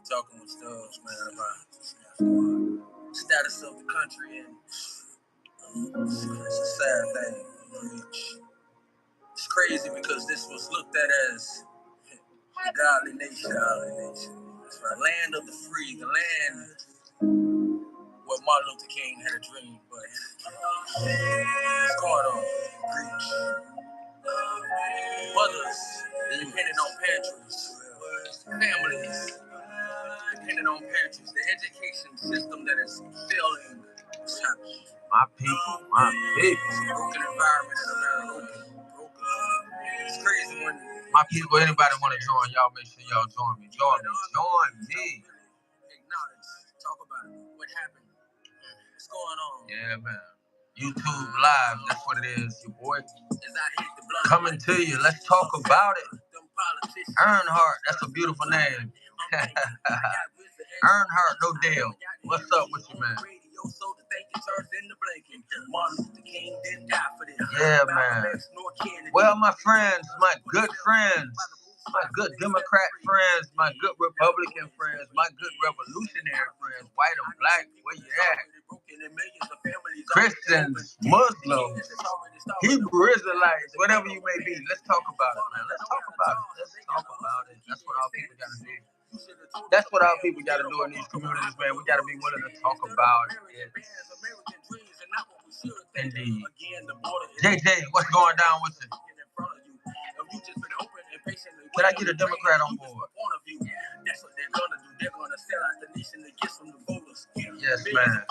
talking with Stubbs, man, about the status of the country, and it's a sad thing. Preach. It's crazy because this was looked at as a godly nation. That's right. Land of the free, the land where Martin Luther King had a dream, but it's going on. Preach. Mothers depending on pantries, families depending on pantries, the education system that is failing. My people, broken environment in America. Broken. It's crazy when my people, anybody want to join, y'all make sure y'all join me. Join me. Acknowledge, talk about it. What happened? What's going on? Yeah, man. YouTube Live, that's what it is, your boy. Coming to you, let's talk about it. Earnhardt, that's a beautiful name. Earnhardt, no deal. What's up with you, man? Yeah, man. Well, my friends, my good friends, my good Democrat friends, my good Republican friends, my good revolutionary friends, white and black, where you at? Christians, Muslims, Hebrew Israelites, whatever you may be, let's talk about it, man. Let's talk about it. Let's talk about it. That's what our people got to do. That's what our people got to do in these communities, man. We got to be willing to talk about it. Indeed. JJ, what's going down with it? Can I get a Democrat on board? Yes, man.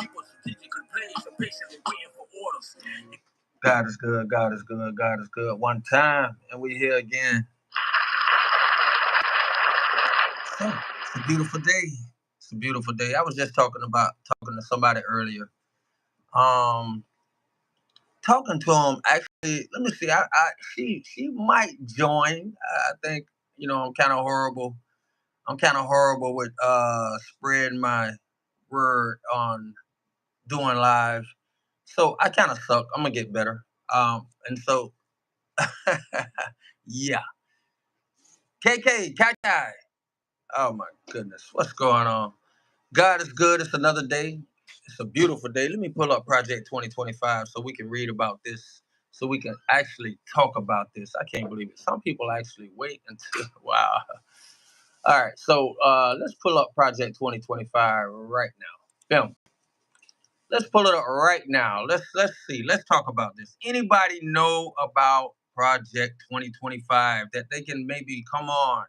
God is good, God is good, God is good. One time, and we here again. So, it's a beautiful day. It's a beautiful day. I was just talking to somebody earlier. Talking to him, actually, let me see. She might join. I think, I'm kind of horrible. I'm kind of horrible with spreading my word on doing live. So I kind of suck. I'm gonna get better. And so yeah. KK, Kai. Oh my goodness, what's going on? God is good. It's another day. It's a beautiful day. Let me pull up Project 2025 so we can read about this, so we can actually talk about this. I can't believe it. Some people actually wait until wow. All right, so let's pull up Project 2025 right now. Film. Let's pull it up right now. Let's see. Let's talk about this. Anybody know about Project 2025 that they can maybe come on?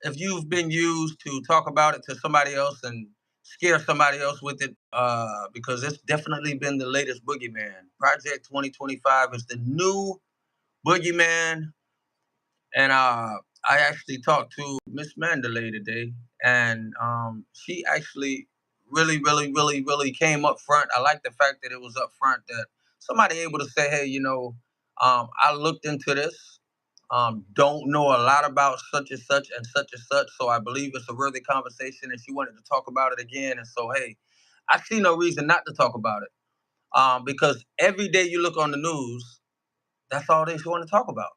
If you've been used to talk about it to somebody else and scare somebody else with it, because it's definitely been the latest boogeyman. Project 2025 is the new boogeyman, and I actually talked to Miss Mandalay today, and she actually really came up front. I like the fact that it was up front that somebody able to say, hey, I looked into this. Don't know a lot about such and such and such and such, so I believe it's a worthy conversation, and she wanted to talk about it again. And so, hey, I see no reason not to talk about it, because every day you look on the news, that's all they want to talk about.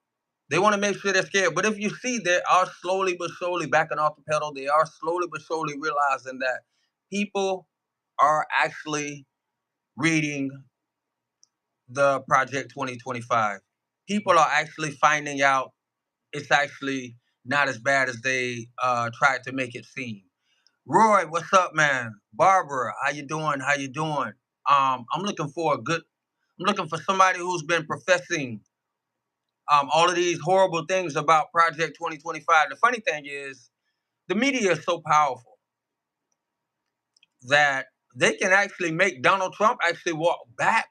They want to make sure they're scared. But if you see, they are slowly but surely backing off the pedal. They are slowly but surely realizing that people are actually reading the Project 2025. People are actually finding out it's actually not as bad as they tried to make it seem. Roy, what's up, man? Barbara, how you doing? How you doing? I'm looking for somebody who's been professing all of these horrible things about Project 2025. The funny thing is, the media is so powerful that they can actually make Donald Trump actually walk back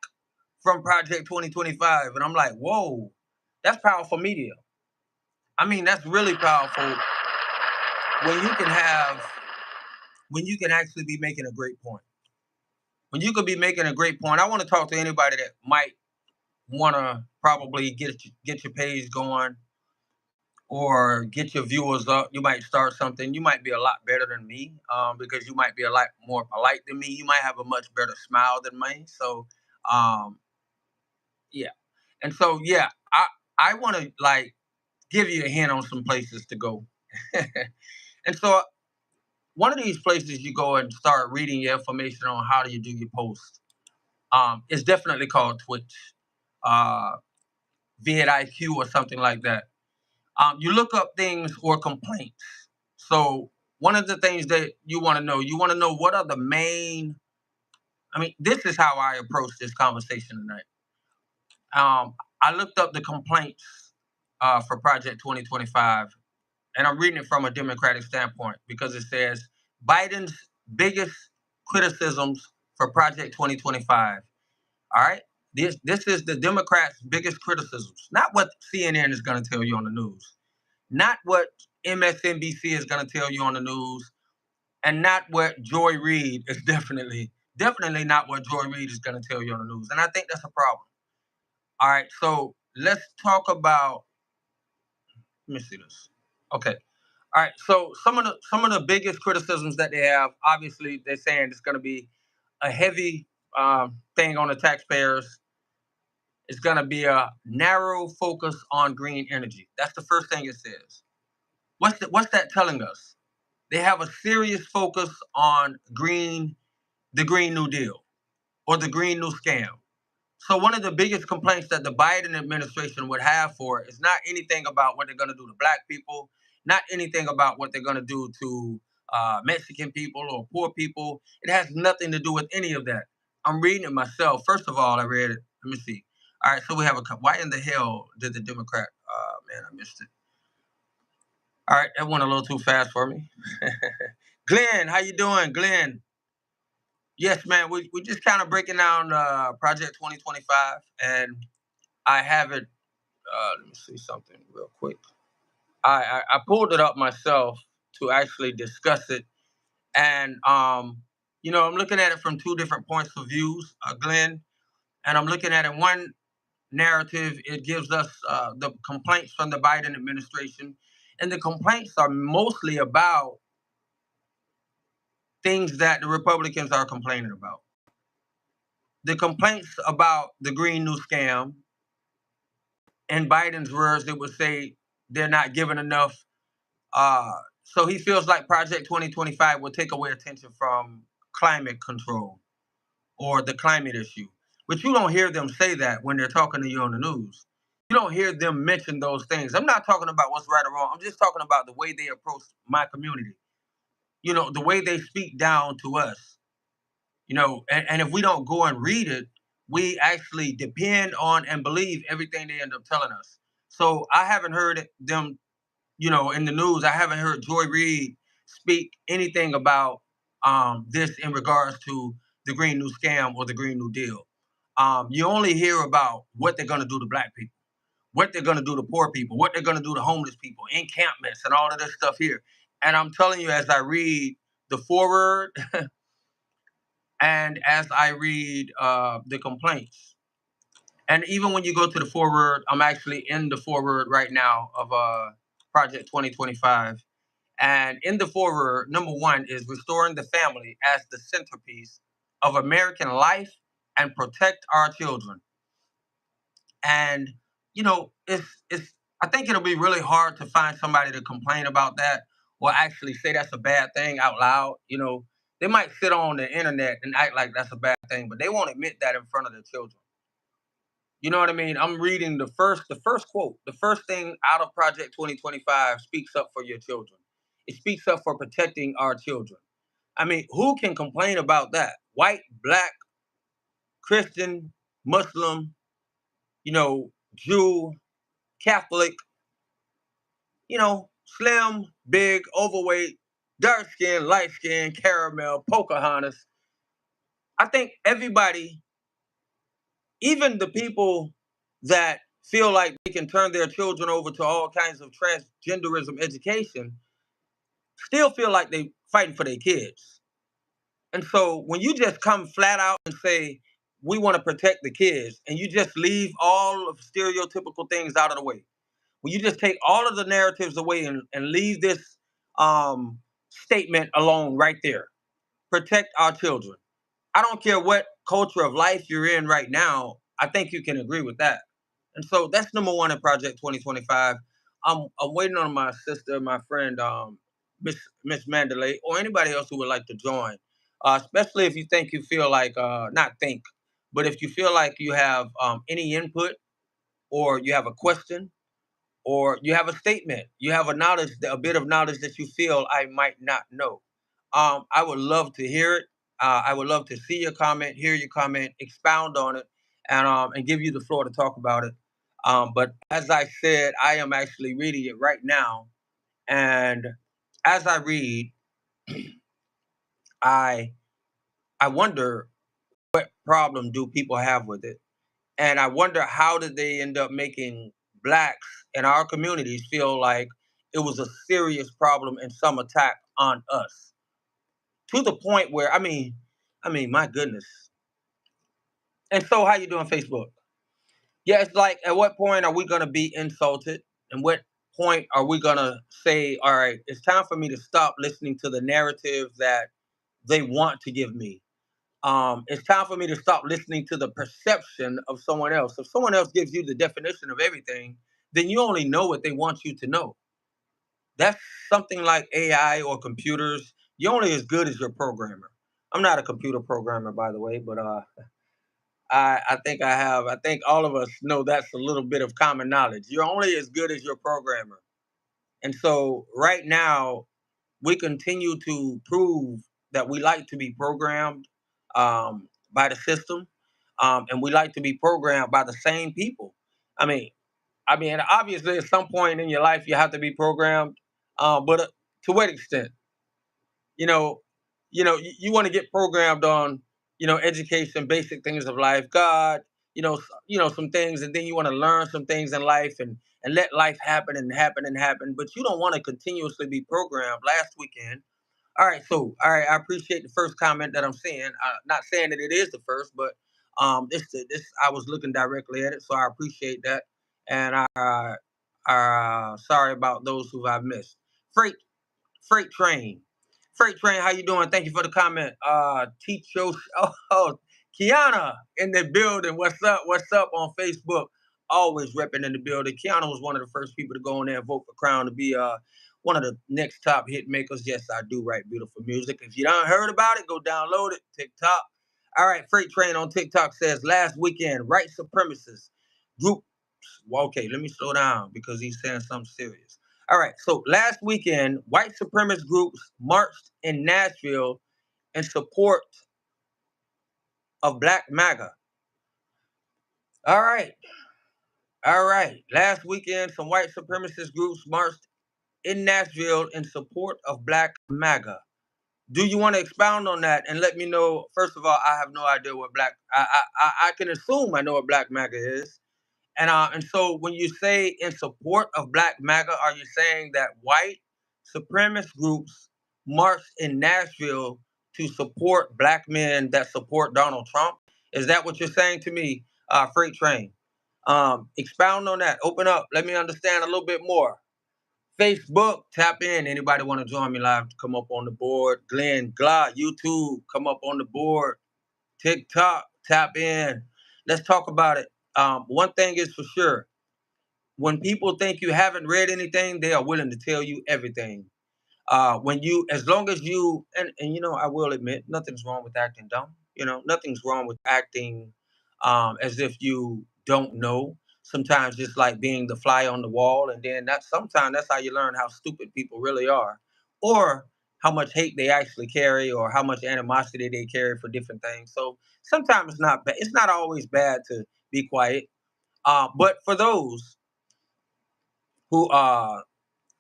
from Project 2025. And I'm like, whoa, that's powerful media. I mean, that's really powerful when you can actually be making a great point. When you could be making a great point, I want to talk to anybody that might want to probably get your page going or get your viewers up. You might start something. You might be a lot better than me, because you might be a lot more polite than me. You might have a much better smile than me. So, yeah. And so, yeah, I want to give you a hint on some places to go. And so one of these places you go and start reading your information on how do you do your post. It's definitely called Twitch, uh, vidIQ or something like that. You look up things or complaints. So one of the things that you want to know what are the main. I mean, this is how I approach this conversation tonight. I looked up the complaints for Project 2025, and I'm reading it from a Democratic standpoint because it says Biden's biggest criticisms for Project 2025. All right. This is the Democrats' biggest criticisms, not what CNN is going to tell you on the news, not what MSNBC is going to tell you on the news, and not what Joy Reid is definitely not what Joy Reid is going to tell you on the news. And I think that's a problem. All right, so let's talk about. Let me see this. Okay. All right. So some of the biggest criticisms that they have, obviously, they're saying it's going to be a heavy thing on the taxpayers. It's going to be a narrow focus on green energy. That's the first thing it says. What's that telling us? They have a serious focus on the Green New Deal or the Green New Scam. So one of the biggest complaints that the Biden administration would have for it is not anything about what they're going to do to black people, not anything about what they're going to do to Mexican people or poor people. It has nothing to do with any of that. I'm reading it myself. First of all, I read it. Let me see. All right, so we have why in the hell did the Democrat? Man, I missed it. All right, that went a little too fast for me. Glenn, how you doing, Glenn? Yes, man. We just kind of breaking down Project 2025, and I have it. Let me see something real quick. I pulled it up myself to actually discuss it, and I'm looking at it from two different points of views, Glenn, and I'm looking at it one narrative. It gives us the complaints from the Biden administration, and the complaints are mostly about things that the Republicans are complaining about. The complaints about the Green New Scam, in Biden's words, it would say they're not giving enough. So he feels like Project 2025 will take away attention from climate control or the climate issue. But you don't hear them say that when they're talking to you on the news. You don't hear them mention those things. I'm not talking about what's right or wrong. I'm just talking about the way they approach my community. The way they speak down to us. And if we don't go and read it, we actually depend on and believe everything they end up telling us. So I haven't heard them, in the news. I haven't heard Joy Reid speak anything about this in regards to the Green New Scam or the Green New Deal. You only hear about what they're going to do to black people, what they're going to do to poor people, what they're going to do to homeless people, encampments, and all of this stuff here. And I'm telling you, as I read the forward and as I read the complaints, and even when you go to the forward, I'm actually in the forward right now of Project 2025. And in the forward, number one is restoring the family as the centerpiece of American life and protect our children. And it's I think it'll be really hard to find somebody to complain about that or actually say that's a bad thing out loud. They might sit on the internet and act like that's a bad thing, but they won't admit that in front of their children. You know what I mean? I'm reading the first quote. The first thing out of Project 2025 speaks up for your children. It speaks up for protecting our children. I mean, who can complain about that? White, black, Christian, Muslim, Jew, Catholic, slim, big, overweight, dark skin, light skin, caramel, Pocahontas. I think everybody, even the people that feel like they can turn their children over to all kinds of transgenderism education, still feel like they fighting for their kids. And so when you just come flat out and say, we want to protect the kids, and you just leave all of stereotypical things out of the way, when you just take all of the narratives away and leave this statement alone right there, protect our children. I don't care what culture of life you're in right now, I think you can agree with that. And so that's number one in Project 2025. I'm waiting on my sister, my friend, Miss Mandalay, or anybody else who would like to join. Especially if you feel like not think, but if you feel like you have any input, or you have a question, or you have a statement, you have a bit of knowledge that you feel I might not know. I would love to hear it. I would love to see your comment, hear your comment, expound on it, and give you the floor to talk about it. But as I said, I am actually reading it right now, and as I read, I I wonder what problem do people have with it, and I wonder how did they end up making blacks in our communities feel like it was a serious problem and some attack on us, to the point where I mean, my goodness. And so, how you doing, Facebook? Yeah, it's like, at what point are we gonna be insulted, and what point are we gonna say, all right, it's time for me to stop listening to the narrative that they want to give me. It's time for me to stop listening to the perception of someone else. If someone else gives you the definition of everything, then you only know what they want you to know. That's something like AI or computers. You're only as good as your programmer. I'm not a computer programmer, by the way, but I think all of us know that's a little bit of common knowledge. You're only as good as your programmer. And so right now, we continue to prove that we like to be programmed by the system, and we like to be programmed by the same people. I mean, obviously, at some point in your life, you have to be programmed, but to what extent? You know, you want to get programmed on, education, basic things of life, God, some things, and then you want to learn some things in life, and let life happen and happen and happen. But you don't want to continuously be programmed. Last weekend, all right, so all right, I appreciate the first comment that I'm seeing. Not saying that it is the first, but this I was looking directly at it, so I appreciate that, and sorry about those who I've missed. Freight Freight Train, Freight Train, how you doing? Thank you for the comment. Teach your Kiana in the building. What's up? What's up on Facebook? Always repping in the building. Kiana was one of the first people to go in there and vote for Crown to be one of the next top hit makers. Yes, I do write beautiful music. If you don't heard about it, go download it. TikTok. All right, Freight Train on TikTok says last weekend, white supremacists group. Well, okay, let me slow down because he's saying something serious. All right, so last weekend, white supremacist groups marched in Nashville in support of Black MAGA. All right, all right. Last weekend, some white supremacist groups marched in Nashville in support of Black MAGA. Do you want to expound on that and let me know? First of all, I have no idea what Black. I can assume I know what Black MAGA is. And so when you say in support of Black MAGA, are you saying that white supremacist groups marched in Nashville to support black men that support Donald Trump? Is that what you're saying to me, Freight Train? Expound on that. Open up. Let me understand a little bit more. Facebook, tap in. Anybody want to join me live? Come up on the board. Glenn Glad, YouTube, come up on the board. TikTok, tap in. Let's talk about it. One thing is for sure, when people think you haven't read anything, they are willing to tell you everything. When you, as long as you, and I will admit, nothing's wrong with acting dumb. Nothing's wrong with acting as if you don't know. Sometimes just like being the fly on the wall, and then sometimes that's how you learn how stupid people really are, or how much hate they actually carry, or how much animosity they carry for different things. So sometimes it's not bad. It's not always bad to be quiet. But for those who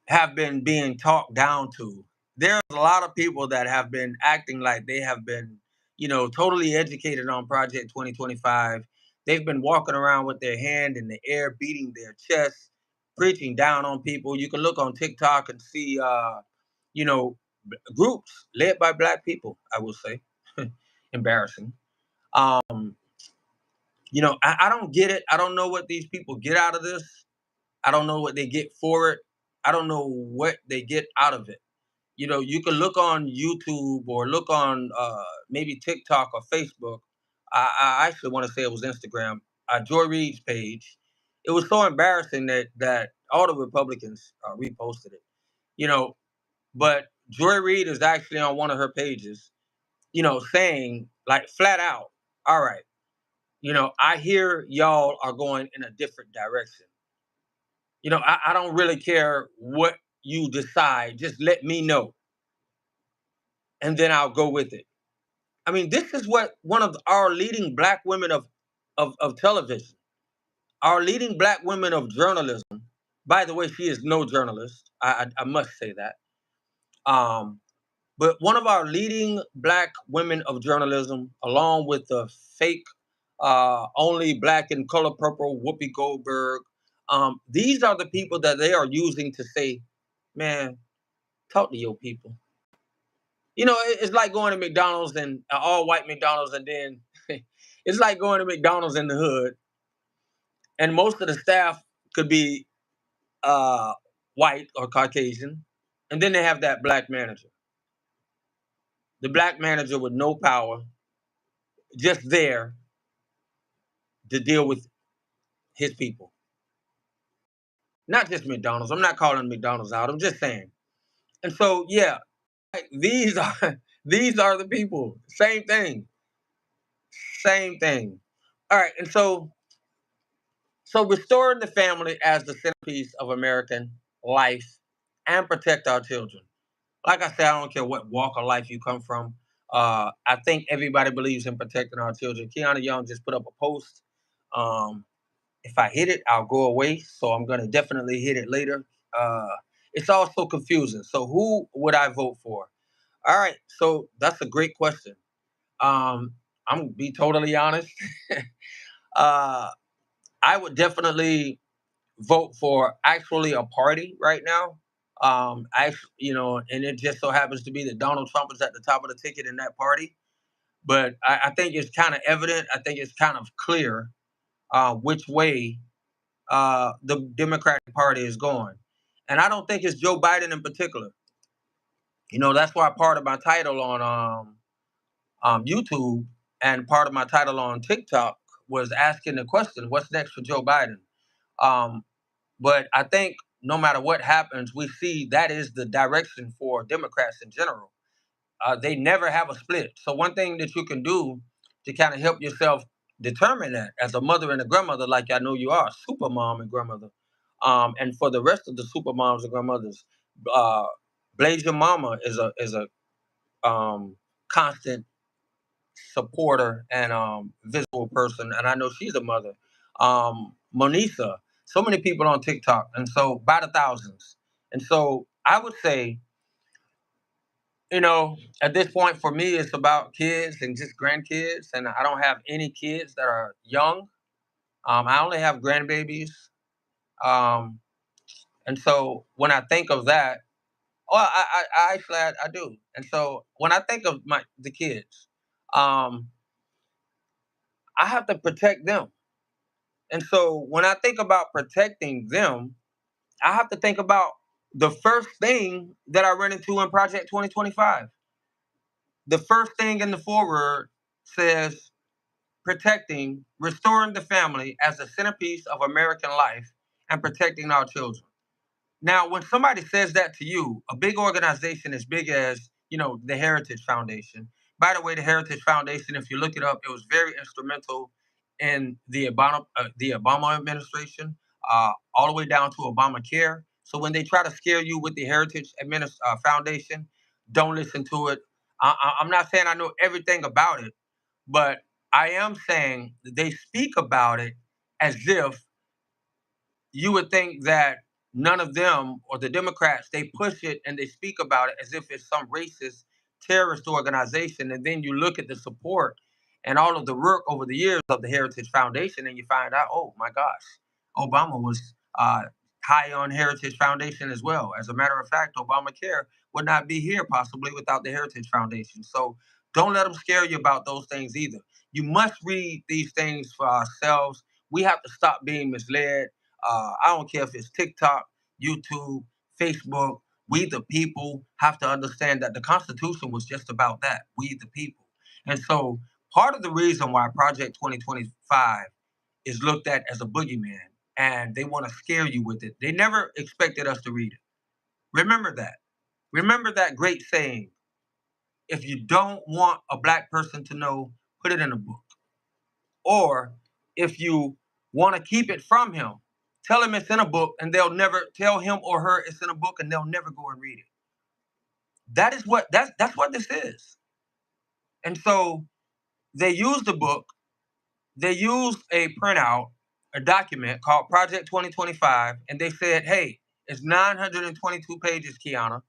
have been being talked down to. There's a lot of people that have been acting like they have been, totally educated on Project 2025. They've been walking around with their hand in the air, beating their chest, preaching down on people. You can look on TikTok and see, you know, groups led by black people, I will say. Embarrassing. Um, I don't get it. I don't know what these people get out of this. I don't know what they get for it. I don't know what they get out of it. You can look on YouTube or look on maybe TikTok or Facebook. I actually want to say it was Instagram. Joy Reid's page. It was so embarrassing that all the Republicans reposted it. You know, but Joy Reid is actually on one of her pages, saying like flat out, all right, I hear y'all are going in a different direction. I don't really care what you decide. Just let me know, and then I'll go with it. I mean, this is what one of our leading black women of television, our leading black women of journalism. By the way, she is no journalist. I must say that. Um, but one of our leading black women of journalism, along with the fake, only black and color purple Whoopi Goldberg. These are the people that they are using to say, man, talk to your people. It's like going to McDonald's and all white McDonald's, and then it's like going to McDonald's in the hood, and most of the staff could be uh, white or Caucasian, and then they have that black manager. The black manager with no power, just there to deal with his people. Not just McDonald's. I'm not calling McDonald's out. I'm just saying. And so, yeah, these are these are the people. Same thing. Same thing. All right. And so restoring the family as the centerpiece of American life and protect our children. Like I said, I don't care what walk of life you come from. I think everybody believes in protecting our children. Kiana Young just put up a post. Um, if I hit it, I'll go away. So I'm gonna definitely hit it later. Uh, it's also confusing. So who would I vote for? All right. So that's a great question. I'm gonna be totally honest. uh, I would definitely vote for actually a party right now. And it just so happens to be that Donald Trump is at the top of the ticket in that party. But I think it's kind of evident. I think it's kind of clear which way the Democratic Party is going. And I don't think it's Joe Biden in particular. That's why part of my title on YouTube and part of my title on TikTok was asking the question, what's next for Joe Biden? Um, but I think no matter what happens, we see that is the direction for Democrats in general. They never have a split. So one thing that you can do to kind of help yourself determine that as a mother and a grandmother, like I know you are, super mom and grandmother, and for the rest of the super moms and grandmothers, uh, Blaze Your Mama is a constant supporter and visual person, and I know she's a mother. Monisa, so many people on TikTok, and so by the thousands. And so I would say, at this point for me, it's about kids and just grandkids, and I don't have any kids that are young. I only have grandbabies, um, and so when I think of that, well, I actually I do. And so when I think of the kids, um, I have to protect them. And so when I think about protecting them, I have to think about the first thing that I ran into in Project 2025. The first thing in the foreword says restoring the family as the centerpiece of American life and protecting our children. Now, when somebody says that to you, a big organization as big as, the Heritage Foundation. By the way, the Heritage Foundation, if you look it up, it was very instrumental in the Obama administration, all the way down to Obamacare. So when they try to scare you with the Foundation, don't listen to it. I'm not saying I know everything about it, but I am saying that they speak about it as if you would think that none of them or the Democrats, they push it and they speak about it as if it's some racist terrorist organization. And then you look at the support and all of the work over the years of the Heritage Foundation, and you find out, oh my gosh, Obama was high on Heritage Foundation as well. As a matter of fact, Obamacare would not be here possibly without the Heritage Foundation. So don't let them scare you about those things either. You must read these things for ourselves. We have to stop being misled. I don't care if it's TikTok, YouTube, Facebook. We, the people, have to understand that the Constitution was just about that. We, the people. And so part of the reason why Project 2025 is looked at as a boogeyman and they want to scare you with it, they never expected us to read it. Remember that. Remember that great saying, if you don't want a black person to know, put it in a book. Or if you want to keep it from him, tell him it's in a book and they'll never tell him or her it's in a book and they'll never go and read it. That's what this is. And so they used the book, they used a printout, a document called Project 2025, and they said, hey, it's 922 pages, Kiana.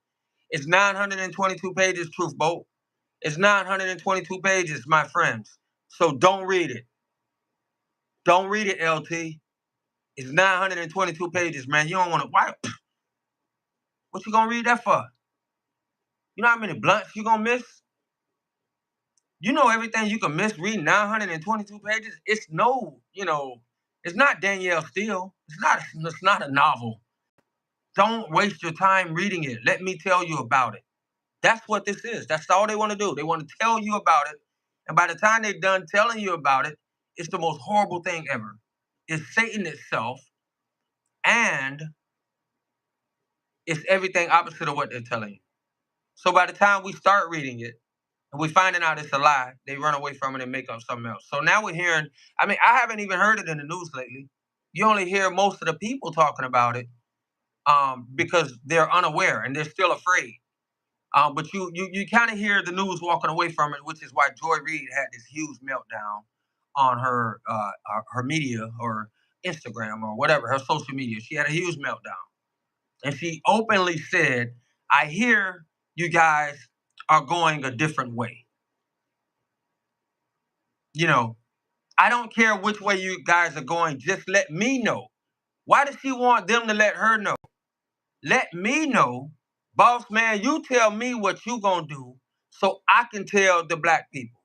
It's 922 pages, Truth Boat. It's 922 pages, my friends. So don't read it. Don't read it, LT. It's 922 pages, man. You don't want to. Why? What you gonna read that for? You know how many blunts you gonna miss? You know everything you can miss reading 922 pages. It's no, it's not Danielle Steele. It's not a novel. Don't waste your time reading it. Let me tell you about it. That's what this is. That's all they want to do. They want to tell you about it. And by the time they're done telling you about it, it's the most horrible thing ever. It's Satan itself, and it's everything opposite of what they're telling you. So by the time we start reading it and we finding out it's a lie, they run away from it and make up something else. So now we're hearing, I haven't even heard it in the news lately. You only hear most of the people talking about it because they're unaware and they're still afraid. But you kind of hear the news walking away from it, which is why Joy Reid had this huge meltdown on her media or Instagram or whatever, her social media. She had a huge meltdown. And she openly said, I hear you guys are going a different way. I don't care which way you guys are going. Just let me know. Why does she want them to let her know? Let me know. Boss man, you tell me what you gonna do so I can tell the black people.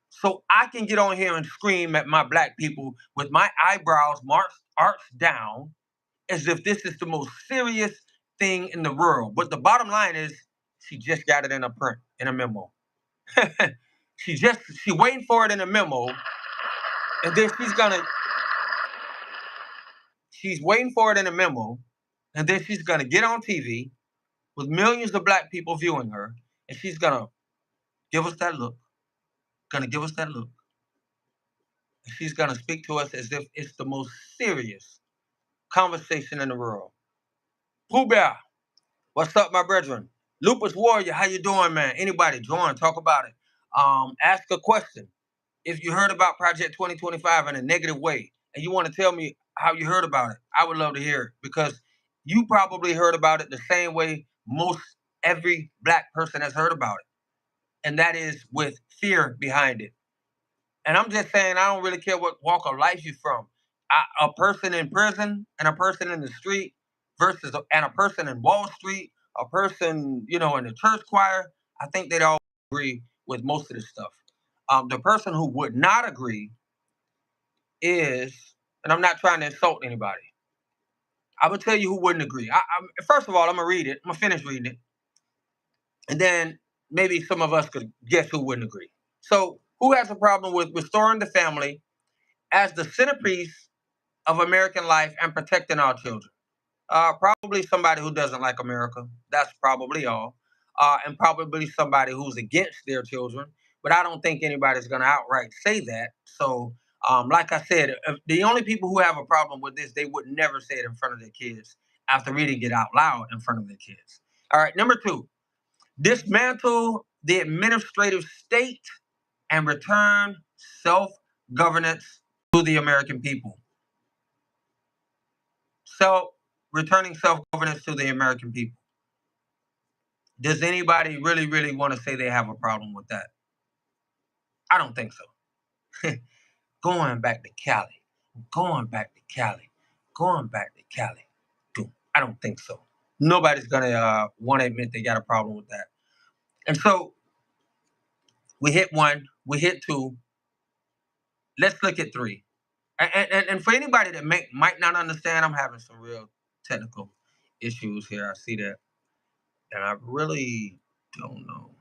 So I can get on here and scream at my black people with my eyebrows arched down as if this is the most serious thing in the world. But the bottom line is she just got it in a print, in a memo. she waiting for it in a memo, and then she's waiting for it in a memo, and then she's gonna get on TV with millions of black people viewing her, and she's gonna give us that look, gonna give us that look. And she's gonna speak to us as if it's the most serious conversation in the world. Pooh Bear, what's up, my brethren? Lupus Warrior, how you doing, man? Anybody join, talk about it. Ask a question. If you heard about Project 2025 in a negative way and you want to tell me how you heard about it, I would love to hear it because you probably heard about it the same way most every black person has heard about it. And that is with fear behind it. And I'm just saying, I don't really care what walk of life you're from. A person in prison and a person in the street and a person in Wall Street, a person, in the church choir, I think they'd all agree with most of this stuff. The person who would not agree is, and I'm not trying to insult anybody. I will tell you who wouldn't agree. First of all, I'm gonna read it. I'm gonna finish reading it, and then maybe some of us could guess who wouldn't agree. So, who has a problem with restoring the family as the centerpiece of American life and protecting our children? Probably somebody who doesn't like America. That's probably all. And probably somebody who's against their children. But I don't think anybody's going to outright say that. So, like I said, the only people who have a problem with this, they would never say it in front of their kids after reading it out loud in front of their kids. All right, number 2, dismantle the administrative state and return self-governance to the American people. Returning self-governance to the American people. Does anybody really, really want to say they have a problem with that? I don't think so. Going back to Cali, going back to Cali, going back to Cali. Dude, I don't think so. Nobody's gonna want to admit they got a problem with that. And so we hit 1, we hit 2. Let's look at 3. And for anybody that might not understand, I'm having some real technical issues here. I see that, and I really don't know.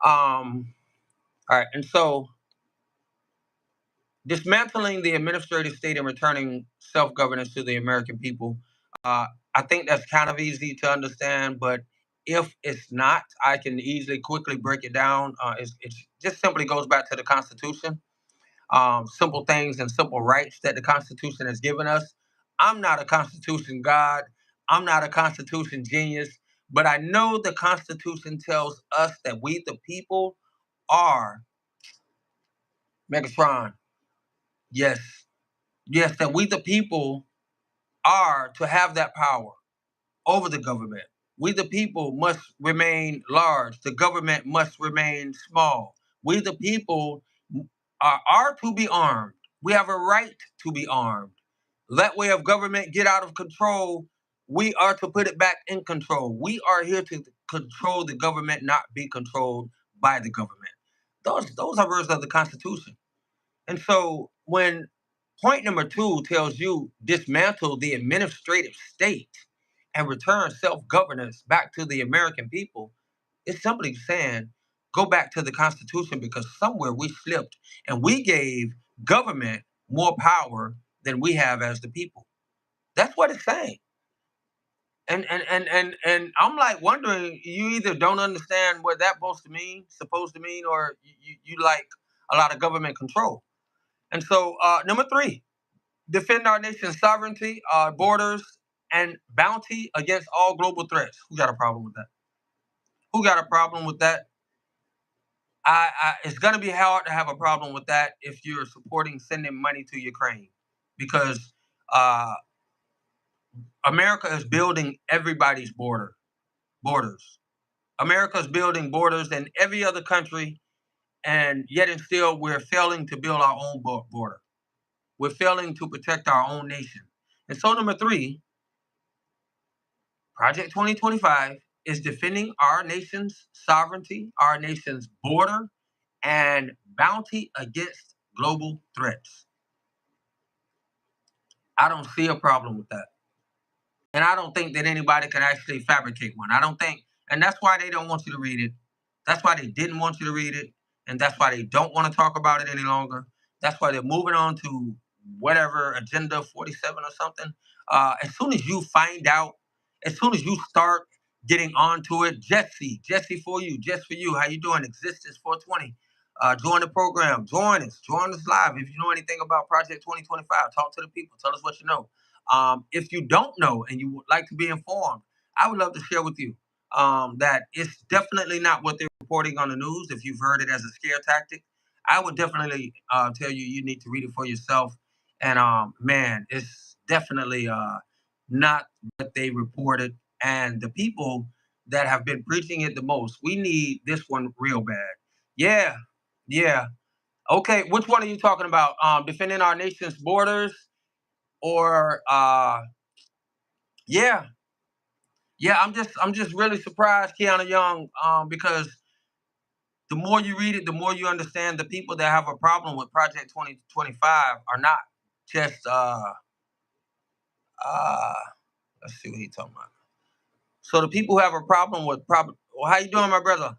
All right, and so dismantling the administrative state and returning self-governance to the American people. I think that's kind of easy to understand, but if it's not, I can easily quickly break it down. It just simply goes back to the Constitution, simple things and simple rights that the Constitution has given us. I'm not a Constitution God. I'm not a Constitution genius, but I know the Constitution tells us that we, the people, are Megatron. Yes, yes, that we, the people, are to have that power over the government. We, the people, must remain large. The government must remain small. We, the people, are to be armed. We have a right to be armed. That way of government get out of control, we are to put it back in control. We are here to control the government, not be controlled by the government. Those are words of the Constitution. And so when point number two tells you dismantle the administrative state and return self-governance back to the American people, it's simply saying go back to the Constitution because somewhere we slipped and we gave government more power than we have as the people. That's what it's saying. And I'm like wondering, you either don't understand what that's supposed to mean, or you like a lot of government control. And so, number three, defend our nation's sovereignty, our borders, and bounty against all global threats. Who got a problem with that? Who got a problem with that? It's going to be hard to have a problem with that if you're supporting sending money to Ukraine, because uh, America is building everybody's borders. America is building borders in every other country, and yet and still we're failing to build our own border. We're failing to protect our own nation. And so, number three, Project 2025 is defending our nation's sovereignty, our nation's border, and bounty against global threats. I don't see a problem with that. And I don't think that anybody can actually fabricate one. I don't think, and that's why they don't want you to read it. That's why they didn't want you to read it. And that's why they don't want to talk about it any longer. That's why they're moving on to whatever agenda 47 or something. As soon as you find out, as soon as you start getting onto it, Jesse for you, just for you. How you doing? Existence 420. Join the program. Join us live. If you know anything about Project 2025, talk to the people. Tell us what you know. If you don't know and you would like to be informed, I would love to share with you that it's definitely not what they're reporting on the news. If you've heard it as a scare tactic, I would definitely tell you you need to read it for yourself. And man, it's definitely not what they reported. And the people that have been preaching it the most, we need this one real bad. Yeah, yeah. Okay, which one are you talking about? Defending our nation's borders, or yeah, yeah. I'm just really surprised, Keanu Young, because the more you read it, the more you understand the people that have a problem with Project 2025 are not just uh let's see what he's talking about. So the people who have a problem with well, how you doing, my brother?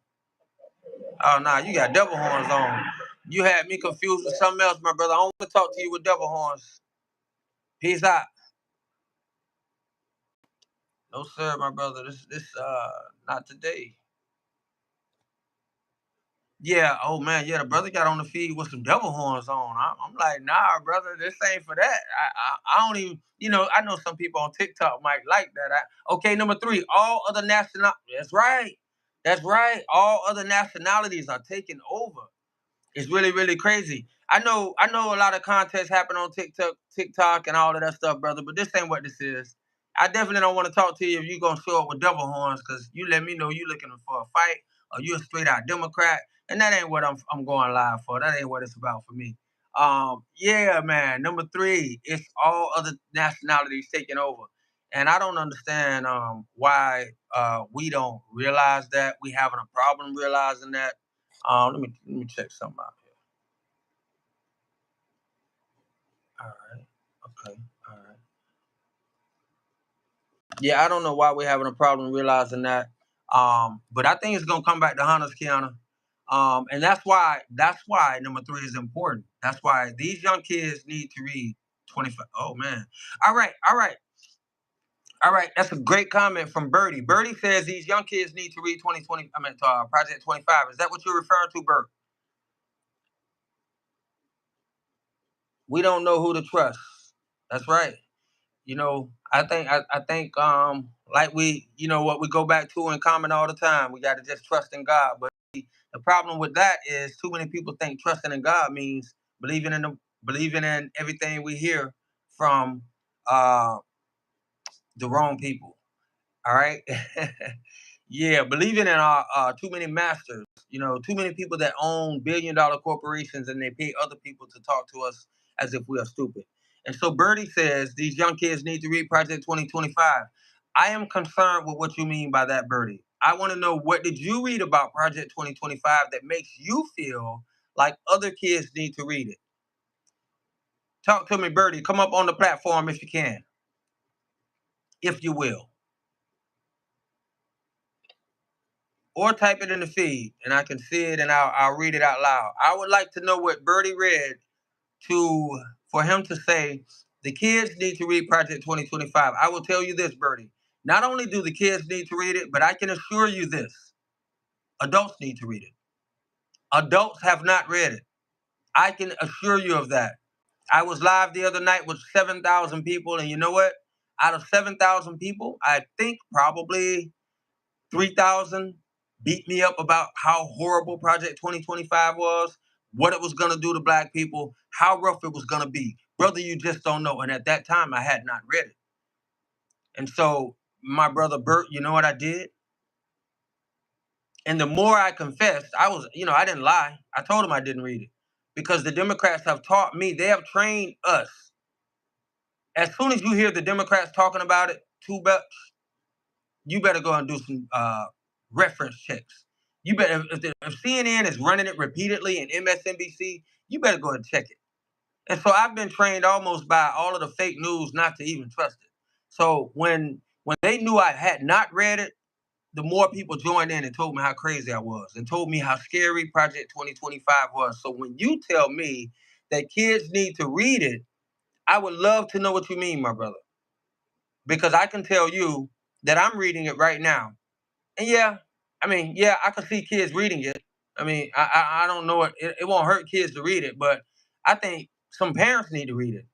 Oh nah, you got devil horns on. You had me confused with something else, my brother. I don't want to talk to you with devil horns. Peace out. No sir, my brother. This not today. Yeah, oh man, yeah, the brother got on the feed with some devil horns on. I'm like, nah, brother, this ain't for that. I don't even, I know some people on TikTok might like that. Okay, number three, all other national. That's right, that's right. All other nationalities are taking over. It's really, really crazy. I know a lot of contests happen on TikTok and all of that stuff, brother. But this ain't what this is. I definitely don't want to talk to you if you're gonna show up with devil horns, because you let me know you looking for a fight, or you a straight out Democrat, and that ain't what I'm going live for. That ain't what it's about for me. Yeah, man. Number three, it's all other nationalities taking over, and I don't understand why we don't realize that we having a problem realizing that. Let me check something out here. All right. Okay. All right. Yeah, I don't know why we're having a problem realizing that. But I think it's gonna come back to Hunters, Kiana. And that's why number three is important. That's why these young kids need to read 25. Oh man. All right, all right, All right, that's a great comment from Birdie. Birdie says these young kids need to read 2020. Project 25. Is that what you're referring to, Bert? We don't know who to trust. That's right. I think like we, what we go back to in common all the time. We got to just trust in God. But the problem with that is too many people think trusting in God means believing in everything we hear from uh, the wrong people. All right. Yeah, believing in our too many masters, too many people that own billion-dollar corporations and they pay other people to talk to us as if we are stupid. And so Bertie says these young kids need to read Project 2025. I am concerned with what you mean by that, Bertie. I want to know, what did you read about Project 2025 that makes you feel like other kids need to read it? Talk to me, Bertie. Come up on the platform if you can, if you will. Or type it in the feed and I can see it and I'll read it out loud. I would like to know what Bertie read for him to say the kids need to read Project 2025. I will tell you this, Bertie. Not only do the kids need to read it, but I can assure you this. Adults need to read it. Adults have not read it. I can assure you of that. I was live the other night with 7,000 people, and you know what? Out of 7,000 people, I think probably 3,000 beat me up about how horrible Project 2025 was, what it was going to do to black people, how rough it was going to be. Brother, you just don't know. And at that time, I had not read it. And so, my brother Bert, you know what I did? And the more I confessed, I didn't lie. I told him I didn't read it because the Democrats have taught me, they have trained us. As soon as you hear the Democrats talking about it too much, you better go and do some reference checks. You better, if CNN is running it repeatedly and MSNBC, you better go and check it. And so I've been trained almost by all of the fake news not to even trust it. So when they knew I had not read it, the more people joined in and told me how crazy I was and told me how scary Project 2025 was. So when you tell me that kids need to read it, I would love to know what you mean, my brother. Because I can tell you that I'm reading it right now. And yeah, I can see kids reading it. I don't know it won't hurt kids to read it, but I think some parents need to read it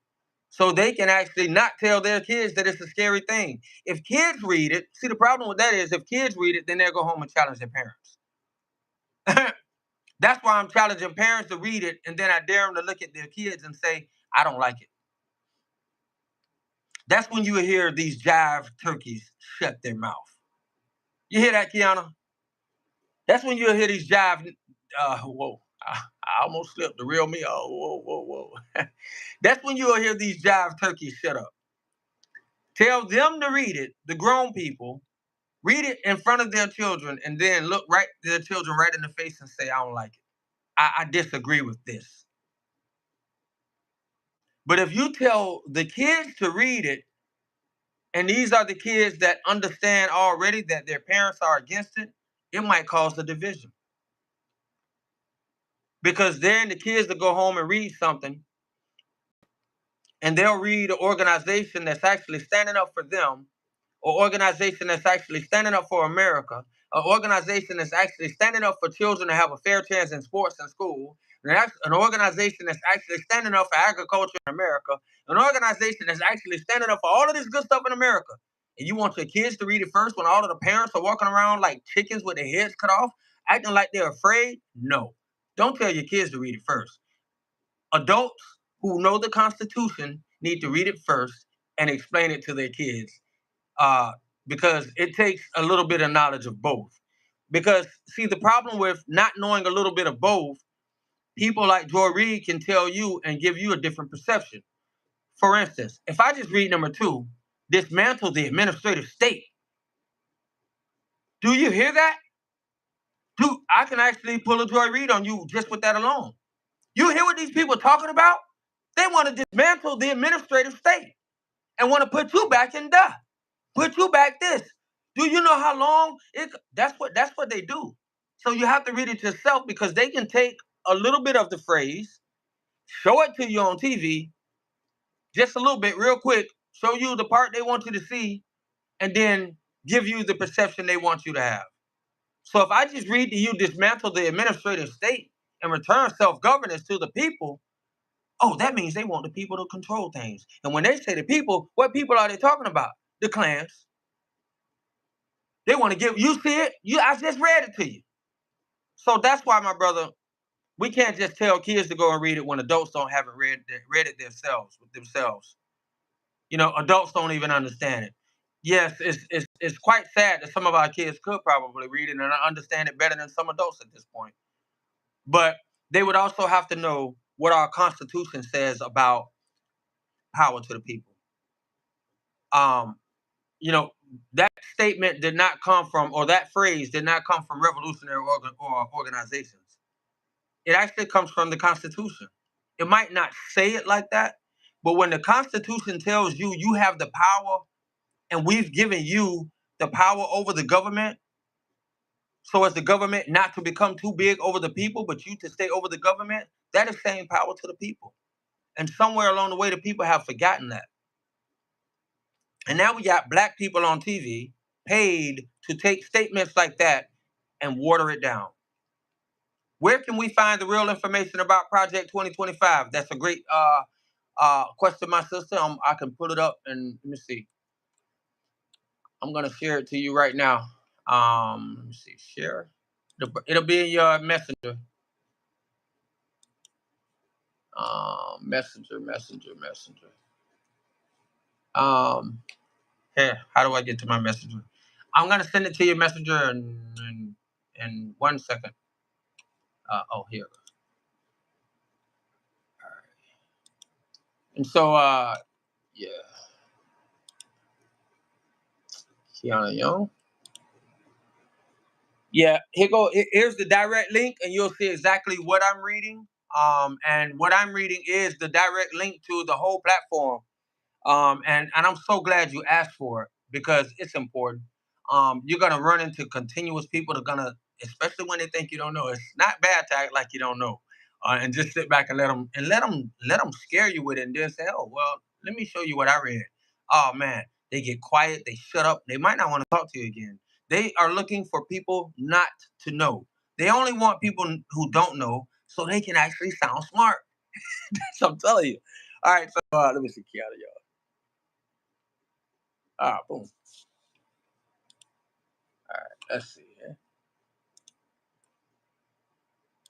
so they can actually not tell their kids that it's a scary thing. If kids read it, see, the problem with that is if kids read it, then they'll go home and challenge their parents. That's why I'm challenging parents to read it, and then I dare them to look at their kids and say, I don't like it. That's when you hear these jive turkeys shut their mouth. You hear that, Kiana? That's when you'll hear these jive. Whoa, I almost slipped. The real me. Oh, whoa. That's when you'll hear these jive turkeys shut up. Tell them to read it, the grown people, read it in front of their children, and then look their children right in the face and say, I don't like it. I disagree with this. But if you tell the kids to read it, and these are the kids that understand already that their parents are against it, it might cause a division. Because then the kids will go home and read something, and they'll read an organization that's actually standing up for them, or organization that's actually standing up for America, an organization that's actually standing up for children to have a fair chance in sports and school, an organization that's actually standing up for agriculture in America, an organization that's actually standing up for all of this good stuff in America. And you want your kids to read it first when all of the parents are walking around like chickens with their heads cut off, acting like they're afraid? No. Don't tell your kids to read it first. Adults who know the Constitution need to read it first and explain it to their kids, because it takes a little bit of knowledge of both. Because, see, the problem with not knowing a little bit of both, people like Joy Reid can tell you and give you a different perception. For instance, if I just read number 2, dismantle the administrative state. Do you hear that? I can actually pull a Joy Reid on you just with that alone. You hear what these people are talking about? They want to dismantle the administrative state and want to put you back in there. Put you back this. Do you know how long that's what they do. So you have to read it yourself because they can take a little bit of the phrase, show it to you on TV, just a little bit real quick, show you the part they want you to see, and then give you the perception they want you to have. So if I just read to you, dismantle the administrative state and return self-governance to the people, oh, that means they want the people to control things. And when they say the people, what people are they talking about? The clans. They want to give, you see it? I just read it to you. So that's why, my brother, we can't just tell kids to go and read it when adults haven't read it themselves with themselves. Adults don't even understand it. Yes, it's quite sad that some of our kids could probably read it and understand it better than some adults at this point. But they would also have to know what our Constitution says about power to the people. That statement did not come from, or that phrase did not come from revolutionary or organizations. It actually comes from the Constitution. It might not say it like that, but when the Constitution tells you you have the power and we've given you the power over the government, so as the government not to become too big over the people, but you to stay over the government, that is saying power to the people. And somewhere along the way, the people have forgotten that. And now we got black people on TV paid to take statements like that and water it down. Where can we find the real information about Project 2025? That's a great question, my sister. I can pull it up and let me see. I'm gonna share it to you right now. Let me see, share. It'll be in your messenger. Messenger. Here, how do I get to my messenger? I'm gonna send it to your messenger in 1 second. Here. All right. And so, yeah, Kiana Young. Yeah, here's the direct link, and you'll see exactly what I'm reading. And what I'm reading is the direct link to the whole platform. And I'm so glad you asked for it because it's important. You're gonna run into continuous people that are gonna, especially when they think you don't know. It's not bad to act like you don't know, and just sit back and let them scare you with it, and then say, "Oh well, let me show you what I read." Oh man, they get quiet, they shut up, they might not want to talk to you again. They are looking for people not to know. They only want people who don't know, so they can actually sound smart. So I'm telling you. All right, so let me see, Kiara, y'all. Boom. All right, let's see here.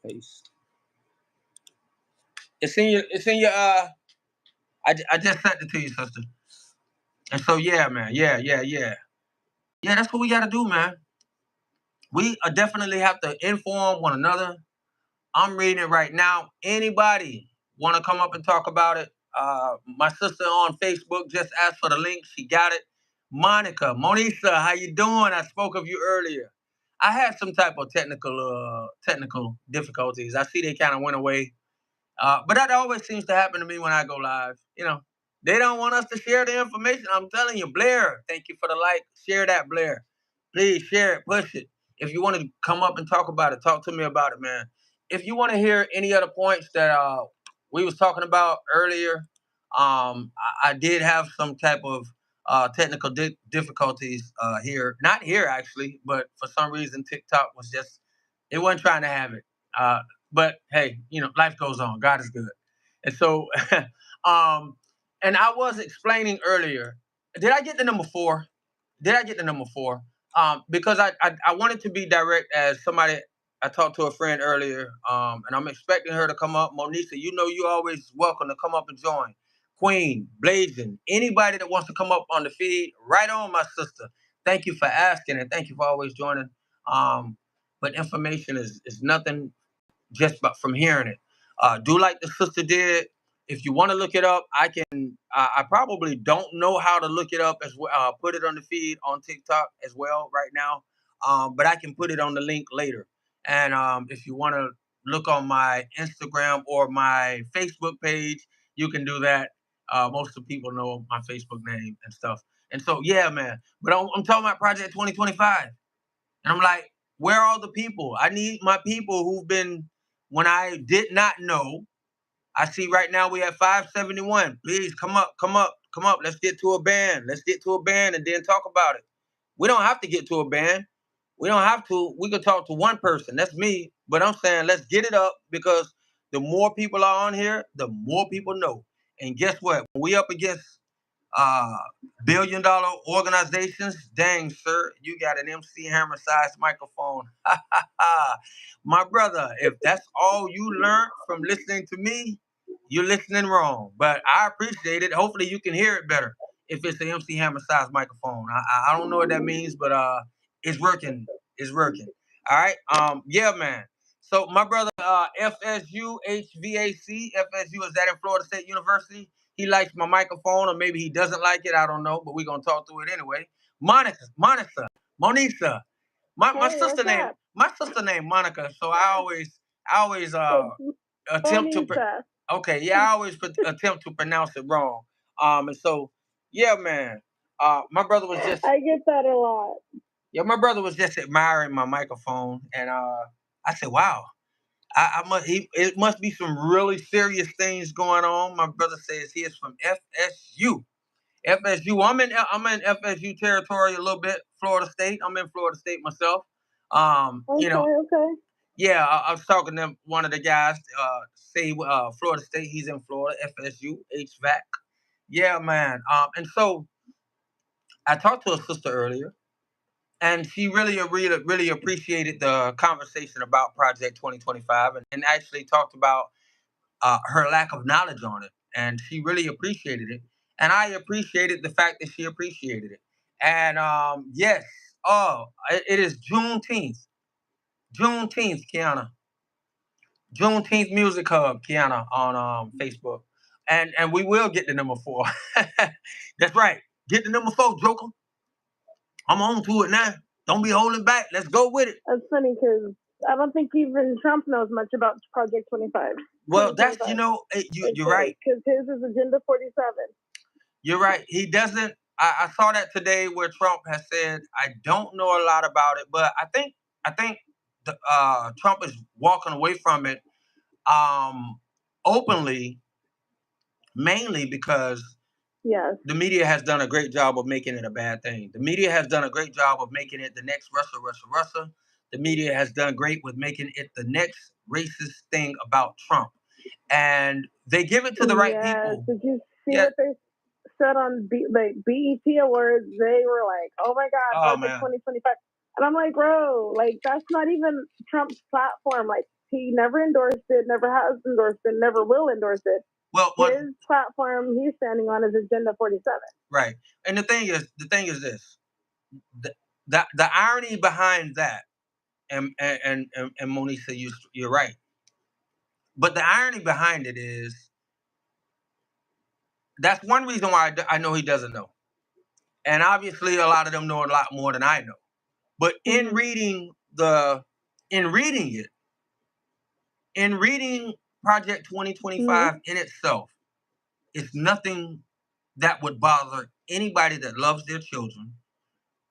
Paste. It's in your I just sent it to you, sister. And so yeah, man. Yeah. Yeah, that's what we gotta do, man. We definitely have to inform one another. I'm reading it right now. Anybody want to come up and talk about it? My sister on Facebook just asked for the link. She got it. Monica, Monisa, how you doing? I spoke of you earlier. I had some type of technical difficulties. I see they kind of went away. But that always seems to happen to me when I go live. They don't want us to share the information. I'm telling you, Blair, thank you for the like. Share that, Blair. Please share it, push it. If you want to come up and talk about it, talk to me about it, man. If you want to hear any other points that we was talking about earlier, I did have some type of technical difficulties here. Not here, actually, but for some reason, TikTok it wasn't trying to have it. But hey, life goes on. God is good. And so, and I was explaining earlier. Did I get the number 4? Did I get the number 4? Because I wanted to be direct as somebody. I talked to a friend earlier, and I'm expecting her to come up. Monisa, you always welcome to come up and join. Queen, Blazing, anybody that wants to come up on the feed, right on, my sister. Thank you for asking, and thank you for always joining. But information is nothing just but from hearing it. Do like the sister did. If you want to look it up, I can. I probably don't know how to look it up as well. Put it on the feed on TikTok as well right now, but I can put it on the link later. And if you want to look on my Instagram or my Facebook page, you can do that. Most of the people know my Facebook name and stuff. And so, yeah, man. But I'm talking about Project 2025. And I'm like, where are all the people? I need my people who've been, when I did not know. I see right now we have 571. Please come up, Come up. Let's get to a band. Let's get to a band and then talk about it. We don't have to get to a band. We don't have to. We could talk to one person. That's me. But I'm saying let's get it up because the more people are on here, the more people know. And guess what? When we up against uh billion-dollar organizations, dang sir, you got an MC Hammer sized microphone. My brother, if that's all you learned from listening to me, you're listening wrong. But I appreciate it. Hopefully you can hear it better if it's an MC Hammer sized microphone. I don't know what that means, but it's working. It's working. All right. Yeah, man. So my brother, FSU HVAC, FSU, is that in Florida State University? He likes my microphone, or maybe he doesn't like it. I don't know, but we're gonna talk through it anyway. Monisa. My Hey, sister what's named up? Monica. So I always It's attempt to Bonita. okay, yeah, I always attempt to pronounce it wrong. And so yeah, man. My brother was just I get that a lot. yeah, my brother was just admiring my microphone, and I said, wow. It must be some really serious things going on. My brother says he is from FSU. FSU. I'm in FSU territory a little bit. Florida State. I'm in Florida State myself. You know, Okay. yeah. I was talking to one of the guys. Say Florida State. He's in Florida. FSU HVAC. Yeah, man. And so I talked to a sister earlier, and she really appreciated the conversation about Project 2025, and actually talked about her lack of knowledge on it, and she really appreciated it, and I appreciated the fact that she appreciated it. And yes, it is Juneteenth, Kiana, Juneteenth Music Hub, Kiana, on Facebook, and we will get to number 4. That's right, get to number 4, Joker. I'm on to it now. Don't be holding back. Let's go with it. That's funny because I don't think even Trump knows much about Project 25. Well, that's 2025. you're right. Because his is Agenda 47. You're right. He doesn't. I saw that today where Trump has said, "I don't know a lot about it," but I think Trump is walking away from it um, openly, mainly because Yes. the media has done a great job of making it a bad thing. The media has done a great job of making it the next Russia. The media has done great with making it the next racist thing about Trump, and they give it to the right Yes. people. Did you see Yeah. what they said on BET Awards? They were like, "Oh my God, Oh Project man. 2025," and I'm like, "Bro, like that's not even Trump's platform. Like he never endorsed it, never has endorsed it, never will endorse it. Well, His platform he's standing on is Agenda 47." right. And the thing is this: the irony behind that, and Monisa, you're right. But the irony behind it is that's one reason why I know he doesn't know, and obviously a lot of them know a lot more than I know. But in reading it, in reading Project 2025 in itself, it's nothing that would bother anybody that loves their children,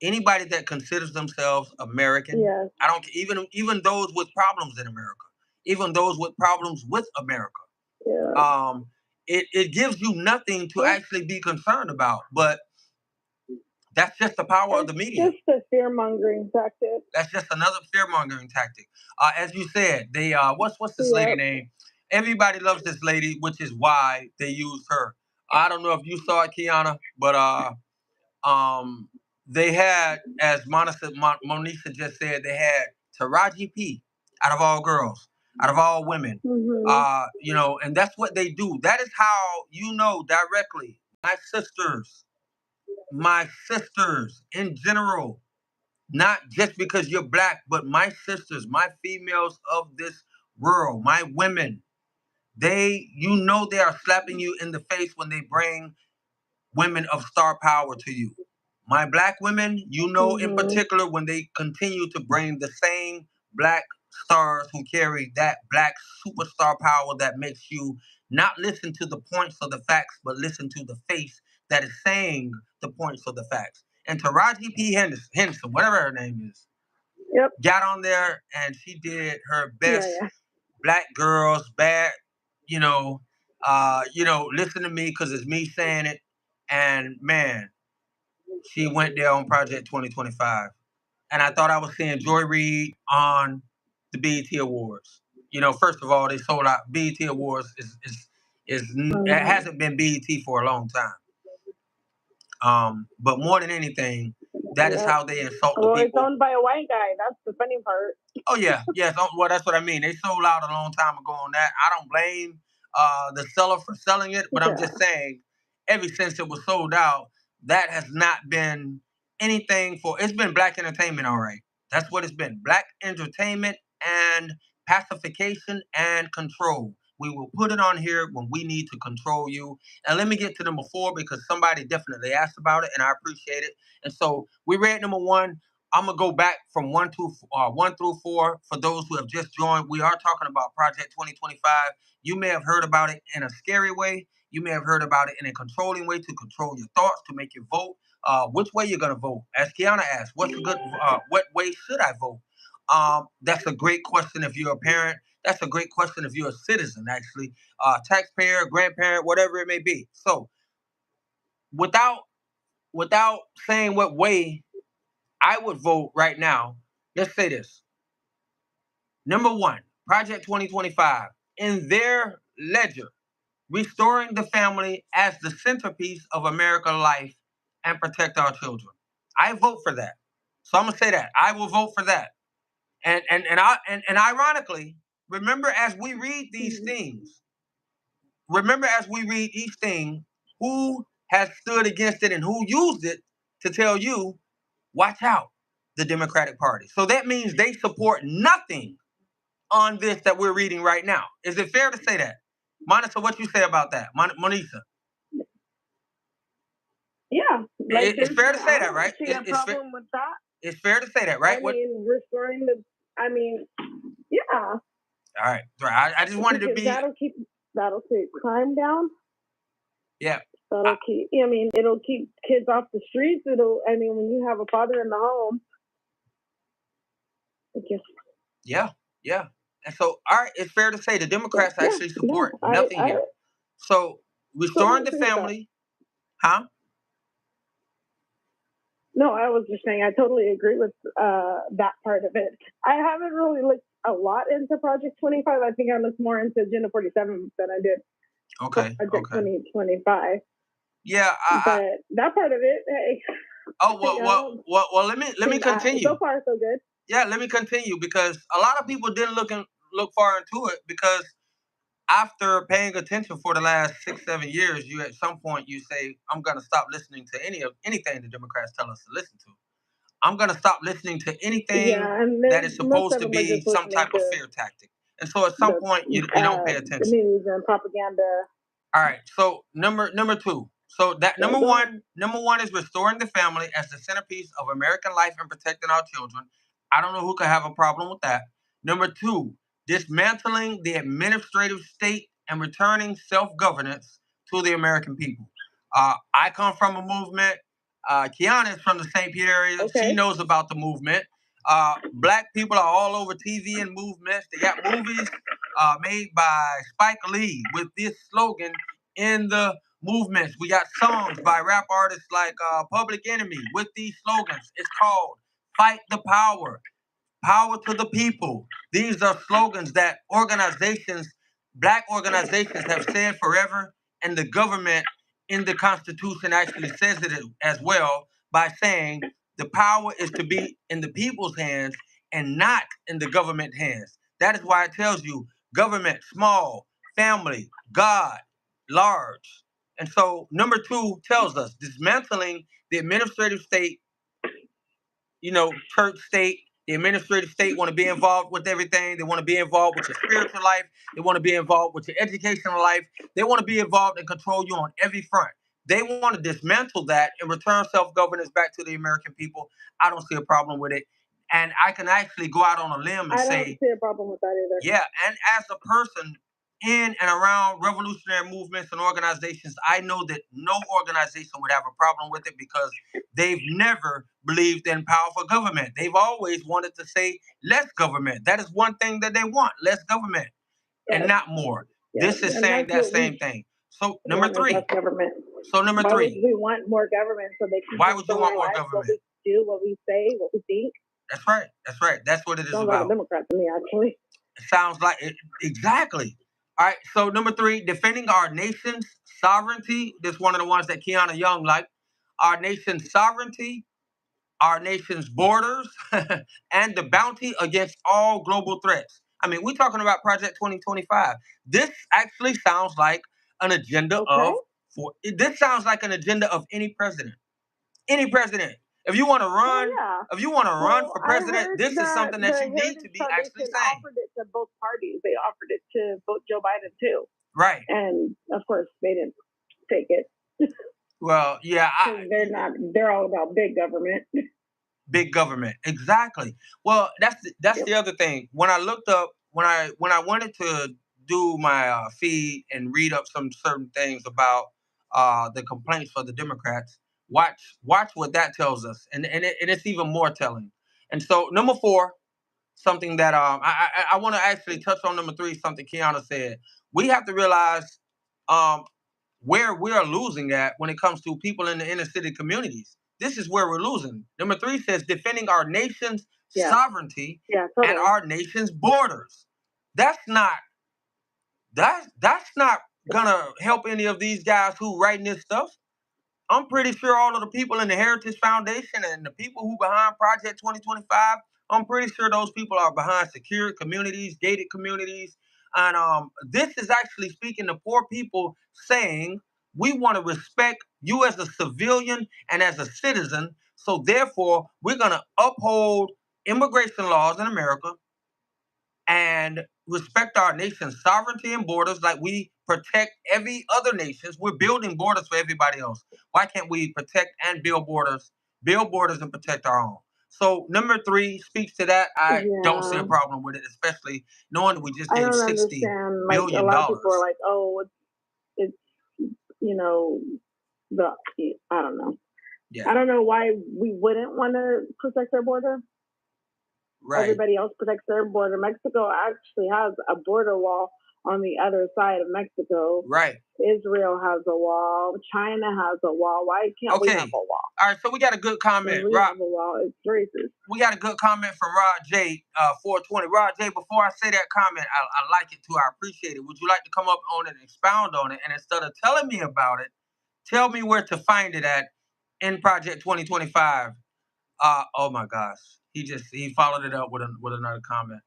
anybody that considers themselves American. Yes. I don't even those with problems in America, even those with problems with America. Yeah. It gives you nothing to actually be concerned about, but that's just the power of the media. It's just a fear mongering tactic. That's just another fear mongering tactic. As you said, they what's this lady name? Everybody loves this lady, which is why they used her. I don't know if you saw it, Kiana, but they had, as Monisha just said, they had Taraji P. out of all girls, out of all women. And that's what they do. That is how directly. My sisters in general, not just because you're black, but my sisters, my females of this world, my women, they are slapping you in the face when they bring women of star power to you. My black women, in particular, when they continue to bring the same black stars who carry that black superstar power that makes you not listen to the points of the facts, but listen to the face that is saying the points of the facts. And Taraji P. Henderson, whatever her name is, got on there and she did her best. Black girls, bad, listen to me because it's me saying it. And man, she went there on Project 2025. And I thought I was seeing Joy Reid on the BET Awards. You know, first of all, they sold out. BET Awards it hasn't been BET for a long time. But more than anything, that is how they insult the people. Well, it's owned by a white guy. That's the funny part. Oh yeah, yes. Well, that's what I mean. They sold out a long time ago on that. I don't blame the seller for selling it, but I'm just saying, ever since it was sold out, that has not been anything for. It's been black entertainment, all right. That's what it's been. Black entertainment and pacification and control. We will put it on here when we need to control you. And let me get to number 4 because somebody definitely asked about it, and I appreciate it. And so we read number 1. I'm gonna go back from 1 through 4 for those who have just joined. We are talking about Project 2025. You may have heard about it in a scary way. You may have heard about it in a controlling way to control your thoughts, to make you vote. Which way you're gonna vote? As Kiana asked, what's a good? What way should I vote? That's a great question if you're a parent. That's a great question if you're a citizen, actually, taxpayer, grandparent, whatever it may be. So, without saying what way I would vote right now, let's say this. Number 1, Project 2025, in their ledger, restoring the family as the centerpiece of American life and protect our children. I vote for that. So I'm gonna say that. I will vote for that. And ironically, remember as we read these things, remember as we read each thing, who has stood against it and who used it to tell you, watch out, the Democratic Party. So that means they support nothing on this that we're reading right now. Is it fair to say that? Monica, what you say about that? Monisa? Yeah. Like it's fair to say that, right? It's problem with that. It's fair to say that, right? I mean, restoring the, yeah. All right. I just wanted to be. That'll keep crime down. Yeah. That'll keep, it'll keep kids off the streets. When you have a father in the home. Yeah. And so, all right, it's fair to say the Democrats actually support nothing here. So, restoring the family, huh? No, I was just saying I totally agree with that part of it. I haven't really looked a lot into Project 25. I think I looked more into Agenda 47 than I did Project 2025. Yeah, but that part of it, hey. Oh well. Let me continue. So far, so good. Yeah, let me continue because a lot of people didn't look far into it because after paying attention for the last 6-7 years, you at some point you say, I'm gonna stop listening to anything the Democrats tell us to listen to. I'm gonna stop listening to anything that is supposed to be some type of fear tactic. And so at some point you don't pay attention. The news and propaganda. All right. So number 2. So that number one is restoring the family as the centerpiece of American life and protecting our children. I don't know who could have a problem with that. Number 2, dismantling the administrative state and returning self-governance to the American people. I come from a movement. Kiana is from the St. Pete area. Okay. She knows about the movement. Black people are all over TV and movements. They got movies made by Spike Lee with this slogan in the movements. We got songs by rap artists like Public Enemy with these slogans. It's called Fight the Power, Power to the People. These are slogans that black organizations have said forever, and the government in the Constitution actually says it as well by saying the power is to be in the people's hands and not in the government hands. That is why it tells you government, small, family, God, large. And so number 2 tells us dismantling the administrative state, church state. The administrative state want to be involved with everything. They want to be involved with your spiritual life. They want to be involved with your educational life. They want to be involved and control you on every front. They want to dismantle that and return self-governance back to the American people. I don't see a problem with it. And I can actually go out on a limb and say... I don't see a problem with that either. Yeah, and as a person in and around revolutionary movements and organizations, I know that no organization would have a problem with it because they've never believed in powerful government. They've always wanted to say less government. That is one thing that they want, less government and not more. This is saying that same thing. So number three. Less government. So number Why three. Would we want more government so they can. Why would you want more government? What we do, what we say, what we think. That's right. That's right. That's what it is Sounds about. Like a Democrat to me, actually. It sounds like it, exactly. All right. So number three, defending our nation's sovereignty. This is one of the ones that Kiana Young liked. Our nation's sovereignty, our nation's borders, and the bounty against all global threats. I mean, we're talking about Project 2025. This actually sounds like an agenda this sounds like an agenda of any president. Any president. If you want to run, if you want to run for president, this is something that you need to be actually saying. They offered it to both parties. They offered it to both Joe Biden too. Right. And of course, they didn't take it. Well, yeah, they're all about big government. Big government, exactly. Well, that's the other thing. When I looked up, when I wanted to do my feed and read up some certain things about the complaints for the Democrats, watch what that tells us, and it's even more telling. And so number four, something that I want to actually touch on number three, something Kiana said. We have to realize where we are losing at when it comes to people in the inner city communities. This is where we're losing. Number three says defending our nation's sovereignty and our nation's borders. That's not gonna help any of these guys who writing this stuff. I'm pretty sure all of the people in the Heritage Foundation and the people who behind Project 2025, I'm pretty sure those people are behind secure communities, gated communities. And this is actually speaking to poor people saying, we want to respect you as a civilian and as a citizen. So therefore, we're going to uphold immigration laws in America and respect our nation's sovereignty and borders like we protect every other nations. We're building borders for everybody else. Why can't we protect and build borders and protect our own? So number three speaks to that. I don't see a problem with it, especially knowing that we just gave $60 billion. A lot of people are like, oh, it's I don't know. Yeah. I don't know why we wouldn't want to protect our border. Right. Everybody else protects their border. Mexico actually has a border wall on the other side of Mexico. Right. Israel has a wall. China has a wall. Why can't we have a wall? All right, so we got a good comment. We have a wall. It's racist. We got a good comment from Rod J, 420. Rod J, before I say that comment, I like it too. I appreciate it. Would you like to come up on it and expound on it? And instead of telling me about it, tell me where to find it at in Project 2025. Oh my gosh. He followed it up with another comment.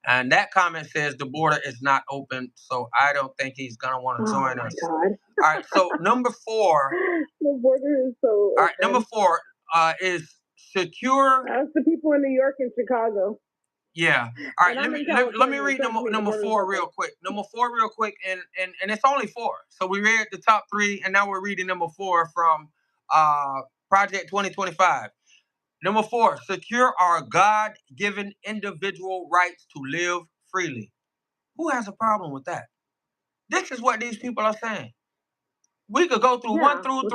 And that comment says the border is not open, so I don't think he's going to want to join us. God. All right, so number four. The border is so open. All right, number four is secure. That's the people in New York and Chicago. Yeah. All right, let me read number four real quick. Number four real quick, and it's only four. So we read the top three, and now we're reading number four from Project 2025. Number four, secure our God-given individual rights to live freely. Who has a problem with that? This is what these people are saying. We could go through 1 through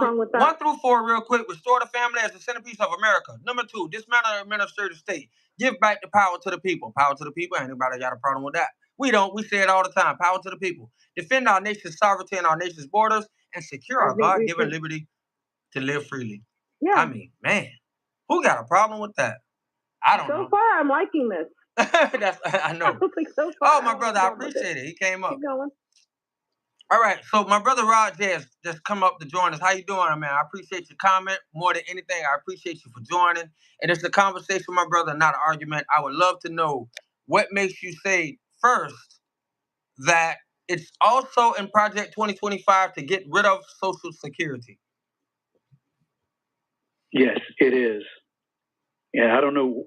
4 real quick. Restore the family as the centerpiece of America. Number 2, dismantle administrative state. Give back the power to the people. Power to the people. Anybody got a problem with that? We don't. We say it all the time. Power to the people. Defend our nation's sovereignty and our nation's borders, and secure our God-given liberty to live freely. Yeah. I mean, man. Who got a problem with that? I don't know. So far, I'm liking this. I know. So far, my brother, I appreciate it. He came up. Keep going. All right. So my brother Rod J has just come up to join us. How you doing, man? I appreciate your comment more than anything. I appreciate you for joining. And it's a conversation, my brother, not an argument. I would love to know what makes you say first that it's also in Project 2025 to get rid of Social Security. Yes, it is. And I don't know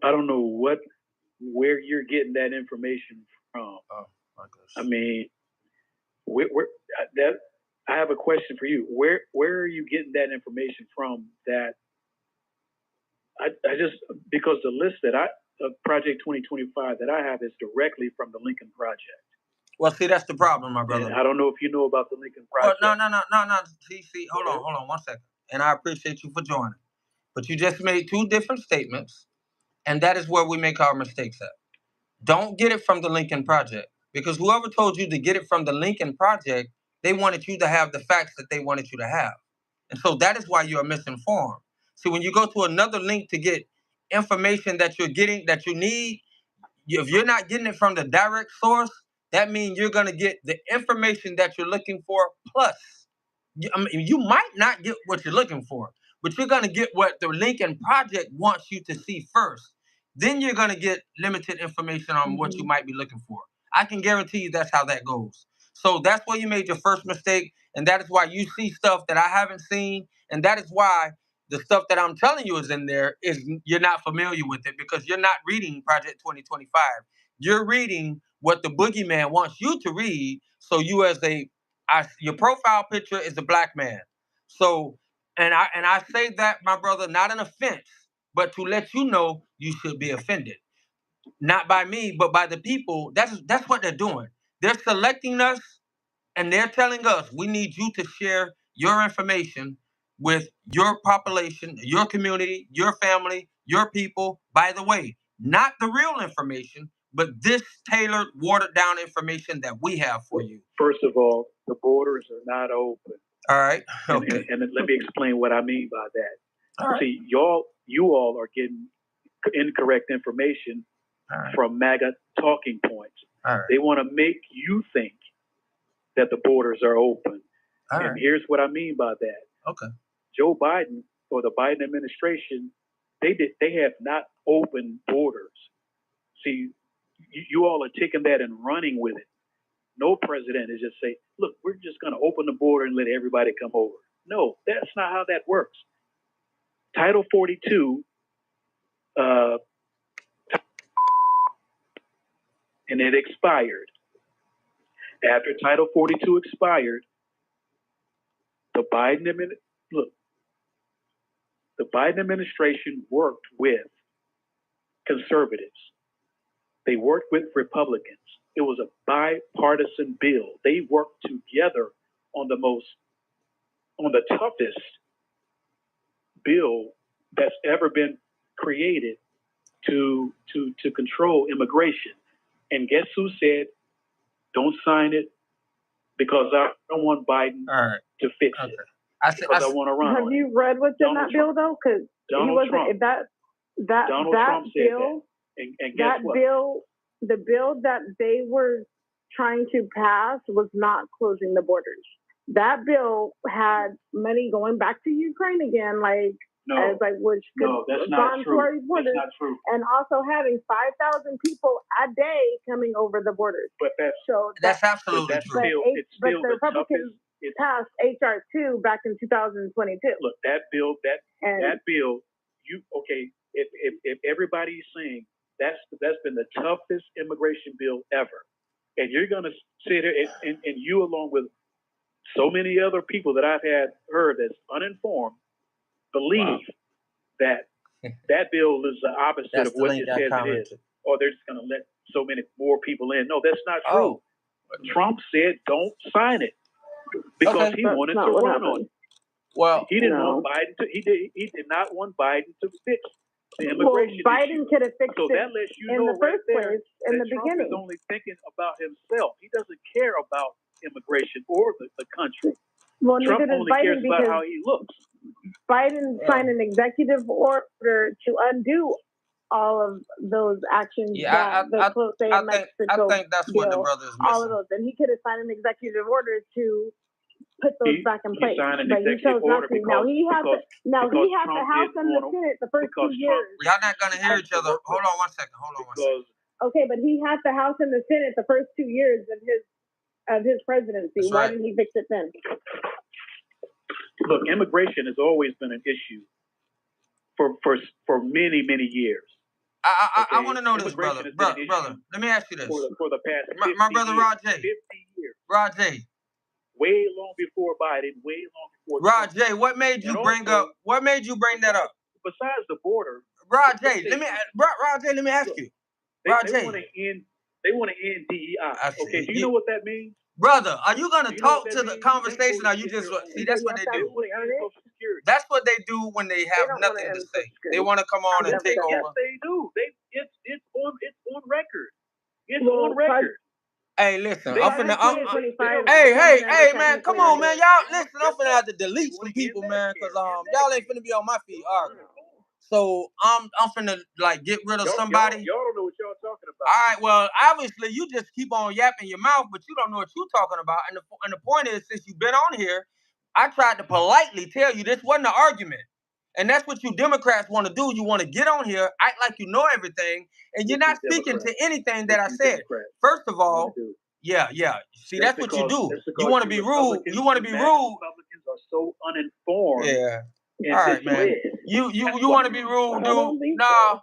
where you're getting that information from. Oh my gosh. I mean, I have a question for you. Where are you getting that information from? That I just, because the list that of Project 2025 that I have is directly from the Lincoln Project. Well, see, that's the problem, my brother. And I don't know if you know about the Lincoln Project. Well, no. See, hold on 1 second. And I appreciate you for joining. But you just made two different statements, and that is where we make our mistakes at. Don't get it from the Lincoln Project, because whoever told you to get it from the Lincoln Project They wanted you to have the facts that they wanted you to have. And so that is why you are misinformed. See, when you go to another link to get information that you're getting, that you need, if you're not getting it from the direct source, that means you're going to get the information that you're looking for plus. I mean, you might not get what you're looking for, but you're going to get what the Lincoln Project wants you to see first. Then you're going to get limited information on what you might be looking for. I can guarantee you that's how that goes. So that's where you made your first mistake, and that is why you see stuff that I haven't seen, and that is why the stuff that I'm telling you is in there is you're not familiar with it because you're not reading Project 2025. You're reading what the boogeyman wants you to read, so you as your profile picture is a black man. So, and I say that, my brother, not an offense, but to let you know you should be offended. Not by me, but by the people. That's what they're doing. They're selecting us and they're telling us we need you to share your information with your population, your community, your family, your people. By the way, not the real information, but this tailored, watered down information that we have for you. First of all, the borders are not open. All right. Okay. And let me explain what I mean by that. All right. See, you all are getting incorrect information from MAGA talking points. All right. They want to make you think that the borders are open. All and right. here's what I mean by that. Okay. Joe Biden or the Biden administration, they have not opened borders. See, you all are taking that and running with it. No president is just say, look, we're just going to open the border and let everybody come over. No, that's not how that works. Title 42, and it expired. After Title 42 expired, the Biden administration worked with conservatives. They worked with Republicans. It was a bipartisan bill. They worked together on the toughest bill that's ever been created to control immigration. And guess who said, don't sign it because I don't want Biden to fix it. I want to run. Have you read what's in that bill though? Because Donald Trump said bill, that. And guess what? The bill that they were trying to pass was not closing the borders. That bill had money going back to Ukraine again, which that's not true. Borders, that's not true. And also having 5,000 people a day coming over the borders. But that's absolutely true. But the Republicans passed HR 2 back in 2022. Look, that bill, if everybody's saying that's been the toughest immigration bill ever, and you're going to sit here and you along with so many other people that I've heard that's uninformed believe that bill is the opposite of what it says it is, or they're just going to let so many more people in. No, that's not true. Trump said don't sign it because he wanted to run on it. Well, he didn't want Biden to. He did not want Biden to fix the immigration Biden could have fixed it that lets you in know the first place in the Trump beginning. is only thinking about himself. He doesn't care about immigration or the country. Well, Trump neither does only cares Biden about how he looks. Biden signed an executive order to undo all of those actions. Yeah, I think that's what the brother is missing. All of those, and he could have signed an executive order to put those back in place. He signed an but he chose not to. Now he has the House and the Senate the first 2 years. Y'all not gonna hear each other. Hold on one second. Okay, but he had the House and the Senate the first 2 years of his presidency. That's Why right. didn't he fix it then? Look, immigration has always been an issue for many years. I want to know this, brother. Brother, let me ask you this. For the past 50 my brother Rajay. 50 years. Rajay. Way long before Biden. Way long before. Rajay, what made you bring that up? Besides the border. Rajay, let me ask you. Rajay. They want to end DEI. Okay, do you know what that means? Brother, are you gonna talk to the conversation? Or you just see? That's what they do. That's what they do when they have nothing to say. They want to come on and take over. Yes, they do. It's on record. It's on record. Hey, listen, Hey, man, come on, man, y'all. Listen, I'm finna have to delete some people, man, cause y'all ain't finna be on my feed arguing. So I'm finna like get rid of somebody. Y'all don't know what y'all talking about. All right, well, obviously you just keep on yapping your mouth, but you don't know what you're talking about. And the point is, since you've been on here, I tried to politely tell you this wasn't an argument. And that's what you Democrats want to do. You want to get on here, act like you know everything, and you're not speaking to anything that I said. First of all, yeah. See, that's what you do. You want to be rude. You want to be rude. Republicans are so uninformed. Yeah. All right, man. You want to be rude, dude? Nah.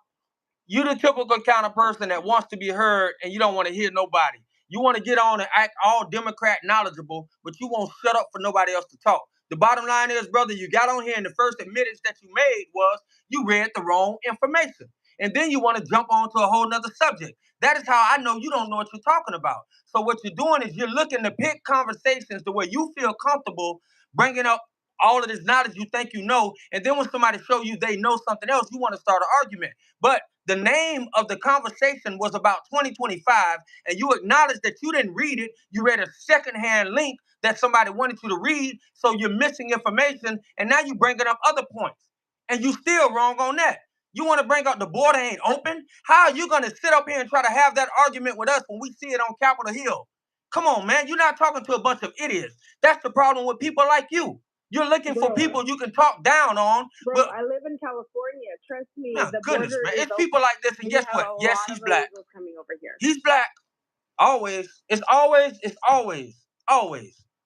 You the typical kind of person that wants to be heard and you don't want to hear nobody. You want to get on and act all Democrat knowledgeable, but you won't shut up for nobody else to talk. The bottom line is, brother, you got on here and the first admittance that you made was you read the wrong information. And then you want to jump on to a whole nother subject. That is how I know you don't know what you're talking about. So what you're doing is you're looking to pick conversations the way you feel comfortable bringing up all of this knowledge you think you know. And then when somebody show you they know something else, you want to start an argument. But the name of the conversation was about 2025, and you acknowledge that you didn't read it. You read a secondhand link that somebody wanted you to read, so you're missing information, and now you're bringing up other points. And you still wrong on that. You want to bring up the border ain't open? How are you going to sit up here and try to have that argument with us when we see it on Capitol Hill? Come on, man. You're not talking to a bunch of idiots. That's the problem with people like you. You're looking for people you can talk down on. Bro, I live in California. Trust me. The goodness, border man. Is it's people like this, and guess what? Yes, he's black. Coming over here. He's black. Always. It's always.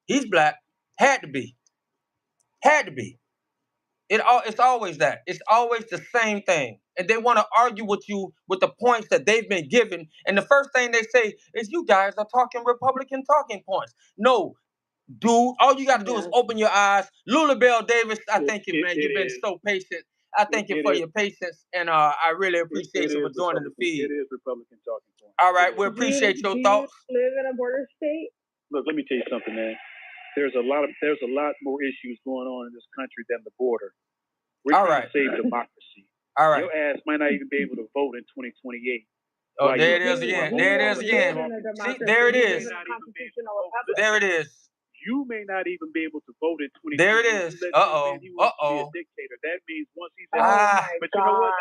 He's black. Had to be. It's always that. It's always the same thing. And they want to argue with you with the points that they've been given. And the first thing they say is you guys are talking Republican talking points. No, dude, all you got to do is open your eyes. Lula Bell Davis, I thank you, man. You've been so patient. I thank you for your patience, and I really appreciate you for joining the feed. It is Republican talking point. All right, we appreciate your thoughts. Do you live in a border state? Look, let me tell you something, man. There's a lot more issues going on in this country than the border. We're trying to save democracy. All right. Your ass might not even be able to vote in 2028. Oh, there it is again. There it is again. See, there it is. There it is. You may not even be able to vote in 2028. There it is. Uh-oh. He wants to be a dictator. That means once he's in but you know what?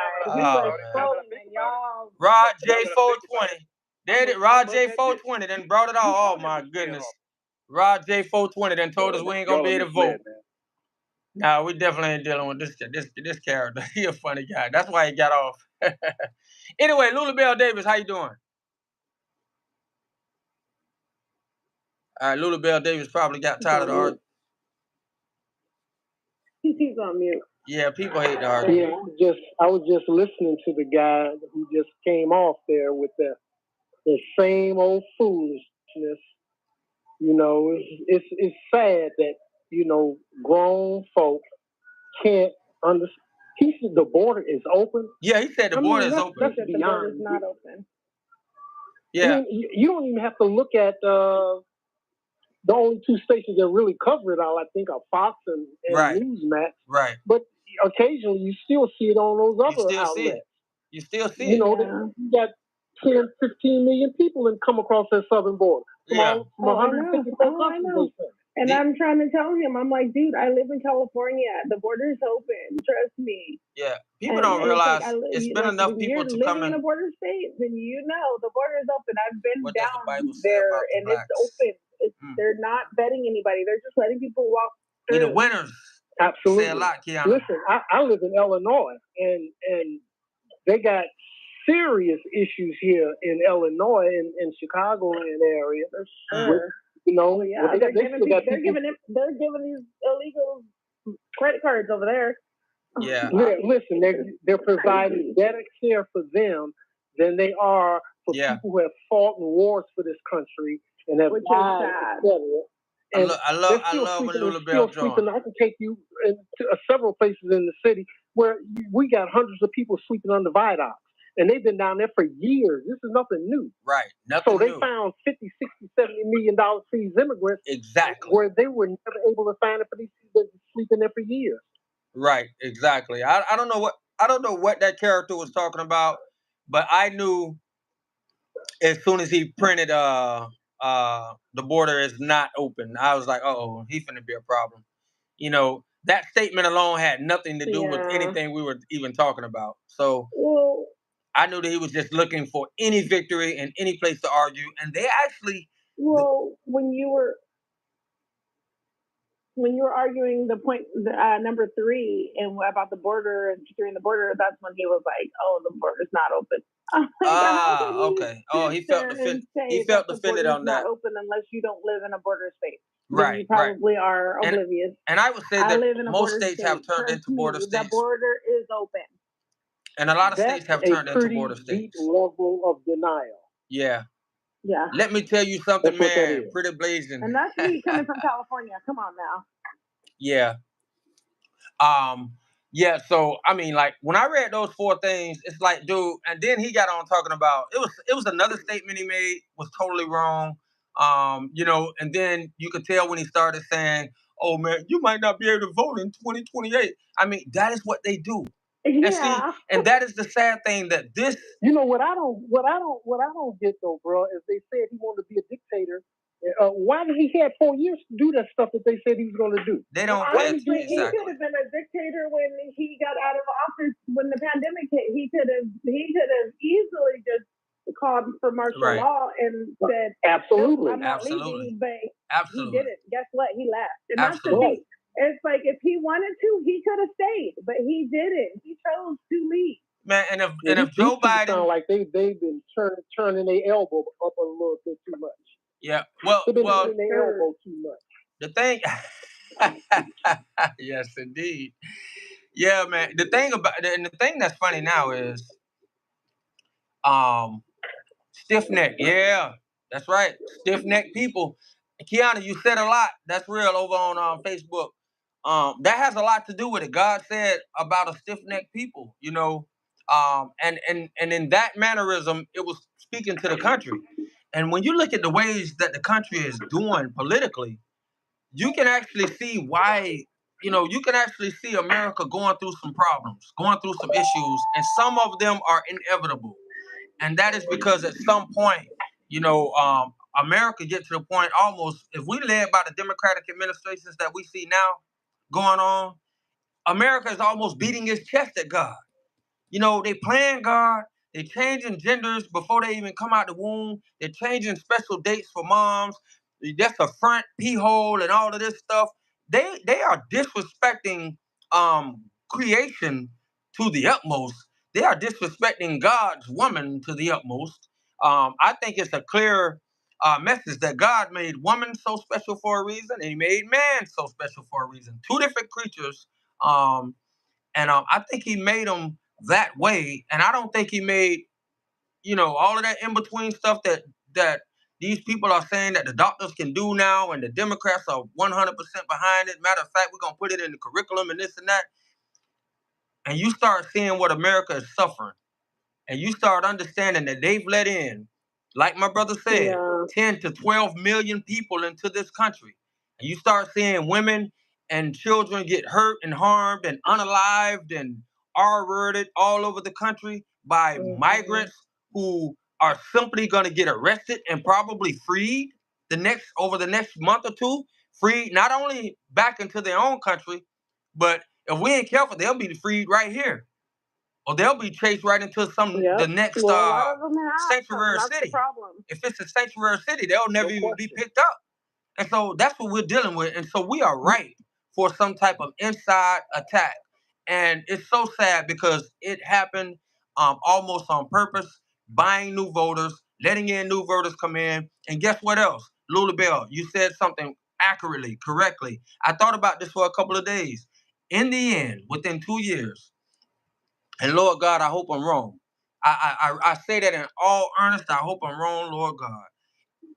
Rod J 420. There it is. Rod J 420 then brought it all. Oh my goodness. Rod J 420 then told us we ain't gonna be able to vote. Nah, we definitely ain't dealing with this character. He a funny guy. That's why he got off. Anyway, Lula Bell Davis, how you doing? All right, Lula Bell Davis probably got tired of the argument. He's on mute. Yeah, people hate the argument. Yeah, I was just listening to the guy who just came off there with the same old foolishness. You know, it's sad that, you know, grown folk can't understand. He said the border is open. Yeah, he said the border is open. That's the border is not open. Yeah. I mean, you don't even have to look at the only two stations that really cover it all, I think, are Fox and Newsmax. Right. But occasionally you still see it on those other outlets. You still see it. You know, you got 10, 15 million people that come across that southern border. From 154 countries. And I'm trying to tell him, I'm like, dude, I live in California. The border's open. Trust me. Yeah. People don't realize it's been enough people to come in. In a border state, then you know the border's open. I've been down there and it's open. They're not vetting anybody. They're just letting people walk through. The winners. Absolutely. Say a lot, Kiana. Listen, I live in Illinois, and they got serious issues here in Illinois and Chicagoland area. Sure. You know, they're giving these illegal credit cards over there. Yeah. Listen, they're providing better care for them than they are for people who have fought in wars for this country and have died, etc. I love when Lula Bell joined. I can take you to several places in the city where we got hundreds of people sleeping under viaducts. And they've been down there for years. This is nothing new. Right. Nothing new. So they found $50, $60, $70 million for these immigrants. Exactly. Where they were never able to find it for these people that were sleeping there for years. Right. Exactly. I don't know what that character was talking about, but I knew as soon as he printed the border is not open. I was like, oh, he finna be a problem. You know, that statement alone had nothing to do with anything we were even talking about. So I knew that he was just looking for any victory and any place to argue. And they actually... when you were arguing the point, number 3, and about the border and securing the border, that's when he was like, "Oh, the border's not open." Okay. Oh, he felt offended on that. Not open unless you don't live in a border state. Right. You probably are oblivious. And I would say that most states have turned into border states. The border is open. And a lot of states have turned into border states. Deep level of denial. Yeah. Yeah. Let me tell you something, man. Pretty blazing. And that's me coming from California. Come on now. Yeah. Yeah, so I mean, like, when I read those 4 things, it's like, dude, and then he got on talking about it was another statement he made was totally wrong. You know, and then you could tell when he started saying, "Oh man, you might not be able to vote in 2028." I mean, that is what they do. Yeah. And see, and that is the sad thing that this... You know what I don't get though, bro, is they said he wanted to be a dictator. Why did he have 4 years to do that stuff that they said he was going to do? They don't. Honestly, he could have been a dictator when he got out of office when the pandemic hit. He could have easily just called for martial law and said, "Absolutely, I'm not leaving," but he didn't. Guess what? He left, and that's the thing. It's like if he wanted to, he could have stayed, but he didn't. He chose to leave. Man, and if Joe Biden sound like they've been turning their elbow up a little bit too much. Yeah, well, turning their elbow too much. The thing, yes, indeed. Yeah, man. The thing that's funny now is, stiff neck. Yeah, that's right. Stiff neck people. Kiana, you said a lot. That's real over on Facebook. That has a lot to do with it. God said about a stiff neck people, you know, and in that mannerism, it was speaking to the country. And when you look at the ways that the country is doing politically, you can actually see why, you know, you can actually see America going through some problems, going through some issues, and some of them are inevitable. And that is because at some point, you know, America get to the point almost, if we led by the Democratic administrations that we see now going on, America is almost beating its chest at God. You know, they playing God. They're changing genders before they even come out the womb. They're changing special dates for moms. That's a front pee hole and all of this stuff. They are disrespecting creation to the utmost. They are disrespecting God's woman to the utmost. I think it's a clear message that God made woman so special for a reason, and he made man so special for a reason. 2 different creatures. And I think he made them that way. And I don't think he made, you know, all of that in-between stuff that these people are saying that the doctors can do now, and the Democrats are 100% behind it. Matter of fact, we're going to put it in the curriculum and this and that. And you start seeing what America is suffering. And you start understanding that they've let in, like my brother said, 10 to 12 million people into this country. And you start seeing women and children get hurt and harmed and unalived and R-worded all over the country by migrants who are simply going to get arrested and probably freed over the next month or 2, freed not only back into their own country, but if we ain't careful, they'll be freed right here. Or they'll be chased right into the next sanctuary city. If it's a sanctuary city, they'll never even be picked up. And so that's what we're dealing with. And so we are ripe for some type of inside attack. And it's so sad because it happened almost on purpose, buying new voters, letting in new voters come in. And guess what else? Lula Bell, you said something accurately, correctly. I thought about this for a couple of days. In the end, within 2 years, and Lord God, I hope I'm wrong. I say that in all earnest. I hope I'm wrong, Lord God.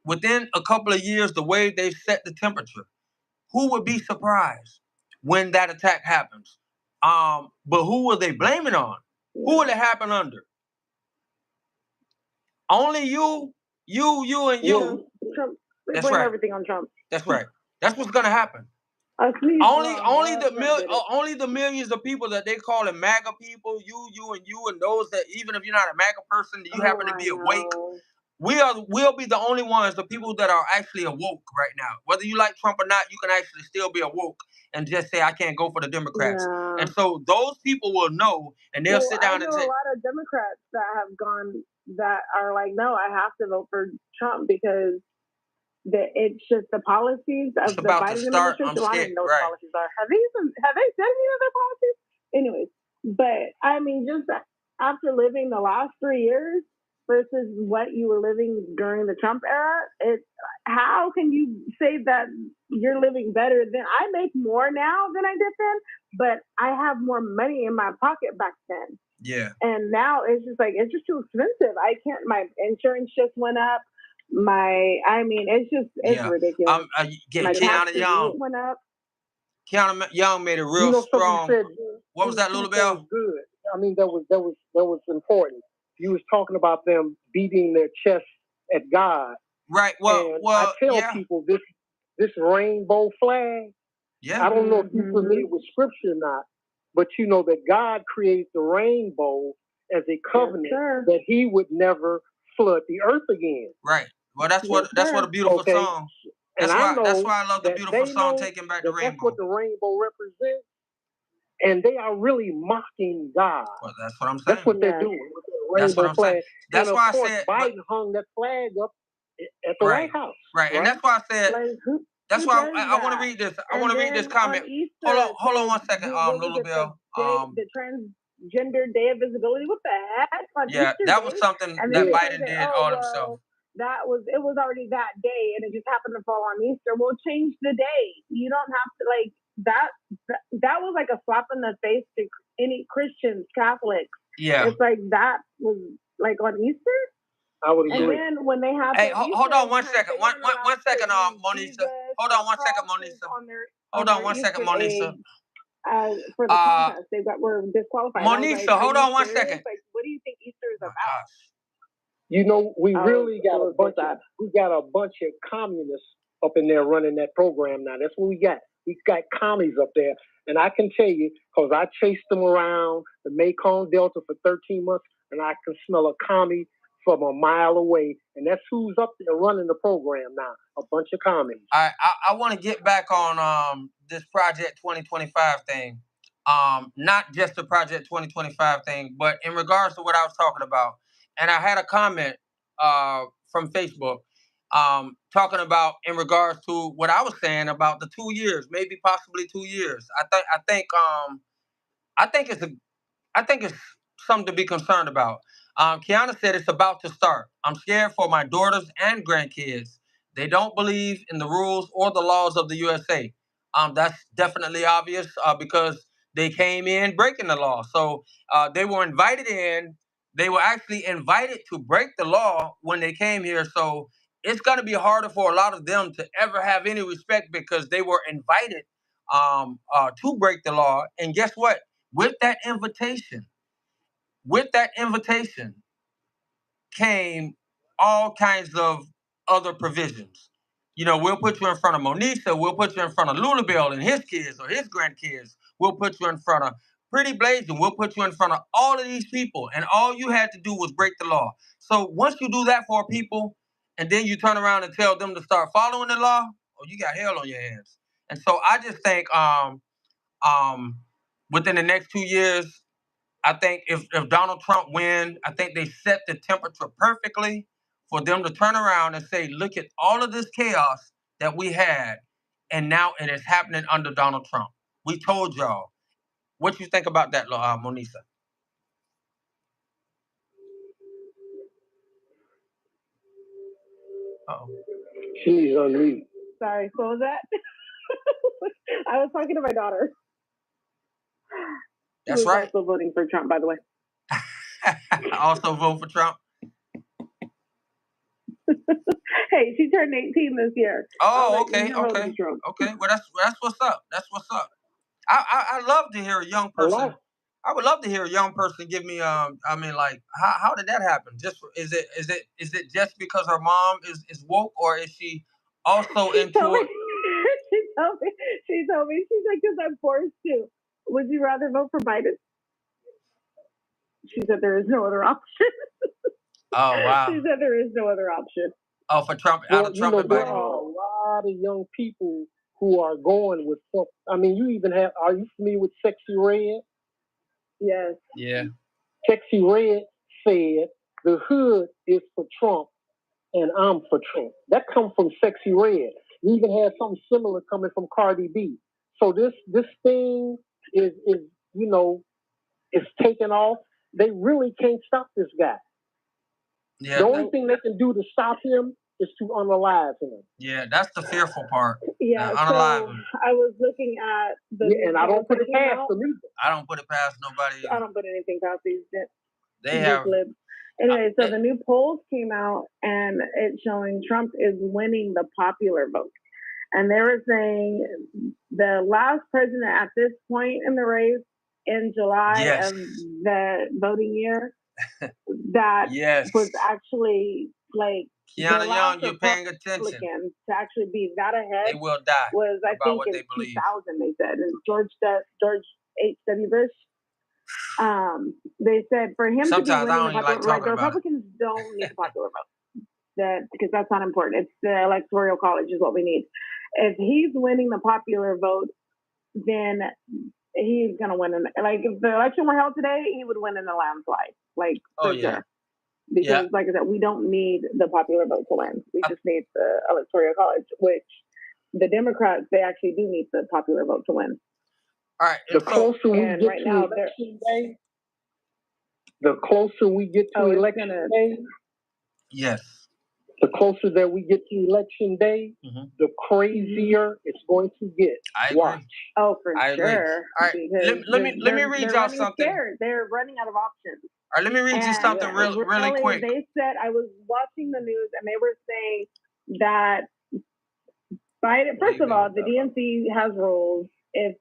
Within a couple of years, the way they set the temperature, who would be surprised when that attack happens? But who will they blame it on? Who will it happen under? Only you, and you. Trump. They blame everything on Trump. That's right. That's what's gonna happen. Only the millions of people that they call it MAGA people, you, and those that, even if you're not a MAGA person, you happen to be awake. we'll be the only ones, the people that are actually awoke right now. Whether you like Trump or not, you can actually still be awoke and just say, I can't go for the Democrats. Yeah. And so those people will know, and they'll sit down and say, I know a lot of Democrats that have gone, that are like, no, I have to vote for Trump because it's just the policies of the Biden administration. I don't even know what policies are. Have they said any of their policies? Anyways, but I mean, just after living the last 3 years versus what you were living during the Trump era, how can you say that you're living better than? I make more now than I did then, but I have more money in my pocket back then. Yeah. And now it's just too expensive. I can't. My insurance just went up. It's ridiculous. My Kiana Young went up. Kiana Young made a real strong. Said, what was that, Little Bell? Good. I mean, that was important. You was talking about them beating their chest at God. Right. Well, I tell people this rainbow flag. Yeah. I don't know if you're familiar with scripture or not, but you know that God created the rainbow as a covenant that He would never flood the earth again. Right. Well, that's what a beautiful song. That's why I love the beautiful song, Taking Back the Rainbow. That's what the rainbow represents. And they are really mocking God. Well, that's what I'm saying. That's what they're doing with the rainbow flag. That's why I said Biden hung that flag up at the White House. Right. And that's why I said that's why I want to read this. I want to read this comment. Hold on 1 second, Little Bill. The Transgender Day of Visibility. What the heck? Yeah, that was something that Biden did all himself. It was already that day, and it just happened to fall on Easter. We'll change the day. You don't have to that was like a slap in the face to any Christians, Catholics. Yeah, it's like that was like on Easter. I would agree. And then when they have hold on 1 second, one second, Monisa. Hold on 1 second, Monisa. Hold on 1 second, Monisa. For the contest, they were disqualified. Monisa, hold on 1 second. Like, what do you think Easter is about? You know, we really got a bunch of communists up in there running that program now. That's what we got. We got commies up there. And I can tell you, because I chased them around the Mekong Delta for 13 months, and I can smell a commie from a mile away. And that's who's up there running the program now, a bunch of commies. I want to get back on this Project 2025 thing. Not just the Project 2025 thing, but in regards to what I was talking about. And I had a comment from Facebook talking about in regards to what I was saying about the 2 years, maybe possibly 2 years. I think it's something to be concerned about. Kiana said it's about to start. I'm scared for my daughters and grandkids. They don't believe in the rules or the laws of the USA. That's definitely obvious because they came in breaking the law. So they were invited in. They were actually invited to break the law when they came here. So it's going to be harder for a lot of them to ever have any respect because they were invited to break the law. And guess what? With that invitation came all kinds of other provisions. You know, we'll put you in front of Monisa. We'll put you in front of Lulabelle and his kids or his grandkids. We'll put you in front of Pretty Blazing. We'll put you in front of all of these people. And all you had to do was break the law. So once you do that for people, and then you turn around and tell them to start following the law, oh, you got hell on your hands. And so I just think within the next 2 years, I think if Donald Trump wins, I think they set the temperature perfectly for them to turn around and say, look at all of this chaos that we had, and now it is happening under Donald Trump. We told y'all. What you think about that, Monisa? Uh-oh. She's on mute. Sorry, what was that? I was talking to my daughter. That's right. Also voting for Trump, by the way. Also vote for Trump. Hey, she turned 18 this year. Oh, okay. Well, that's what's up. That's what's up. I love to hear a young person. I would love to hear a young person give me how did that happen? Just is it just because her mom is woke, or is she also into it? She told me, she's like, because I'm forced to. Would you rather vote for Biden? She said there is no other option. Oh wow. She said there is no other option. Oh, for Trump, out of Trump and there Biden. are a lot of young people who are going with Trump. I mean, you even have. Are you familiar with Sexy Red? Yes. Yeah. Sexy Red said the hood is for Trump and I'm for Trump. That comes from Sexy Red. You even had something similar coming from Cardi B. So this thing is is taking off. They really can't stop this guy. Yeah. The only thing they can do to stop him is to unalive him. Yeah, that's the fearful part. Yeah, unalive him. I was looking at and I don't put it past them either. I don't put it past nobody either. I don't put anything past these. They have. Anyway, so the new polls came out and it's showing Trump is winning the popular vote. And they were saying the last president at this point in the race in July of the voting year that was actually like Kiana Young, you're paying attention. To actually be that ahead, they will die. Was I think in 2000 they said, and George H.W. Bush. They said for him to be winning the popular, the Republicans don't need the popular vote. Because that's not important. It's the electoral college is what we need. If he's winning the popular vote, then he's gonna win. Like if the election were held today, he would win in a landslide. Like for sure. Because like I said, we don't need the popular vote to win. We just need the electoral college, which the Democrats, they actually do need the popular vote to win. All right. The closer we get to election day, the closer we get to election day. Yes. The closer that we get to election day, the crazier it's going to get. Watch. Oh, for sure. All right. Let me read y'all something. Scared. They're running out of options. All right. Let me read you something really quick. They said, I was watching the news and they were saying that Biden. First of all, the DNC has rules. If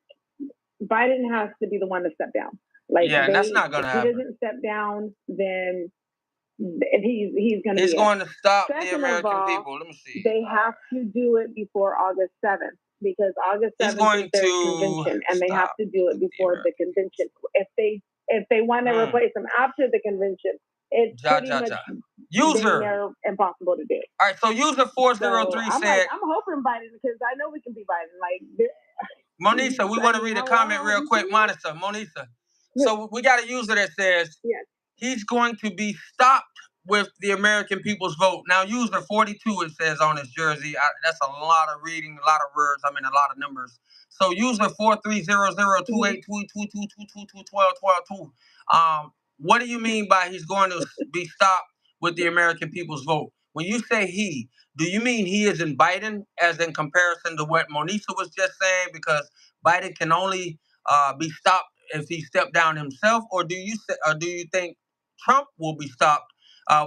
Biden has to be the one to step down. That's not going to happen. If he doesn't step down, then he's going to. He's going to stop the American people. Let me see. They have to do it before August 7th because August 7th is their convention, and they have to do it before the convention. If they want to replace him after the convention, it's pretty much impossible to do. All right, so user 403 said, I'm hoping Biden because I know we can be Biden. Like. Monisa, we want to read a comment real quick. Monisa. So we got a user that says he's going to be stopped with the American people's vote. Now, user 42, it says on his jersey. That's a lot of reading, a lot of words. I mean, a lot of numbers. So user 4300282222221212. What do you mean by he's going to be stopped with the American people's vote? When you say he, do you mean he is in Biden as in comparison to what Monisa was just saying? Because Biden can only be stopped if he stepped down himself, or do you think Trump will be stopped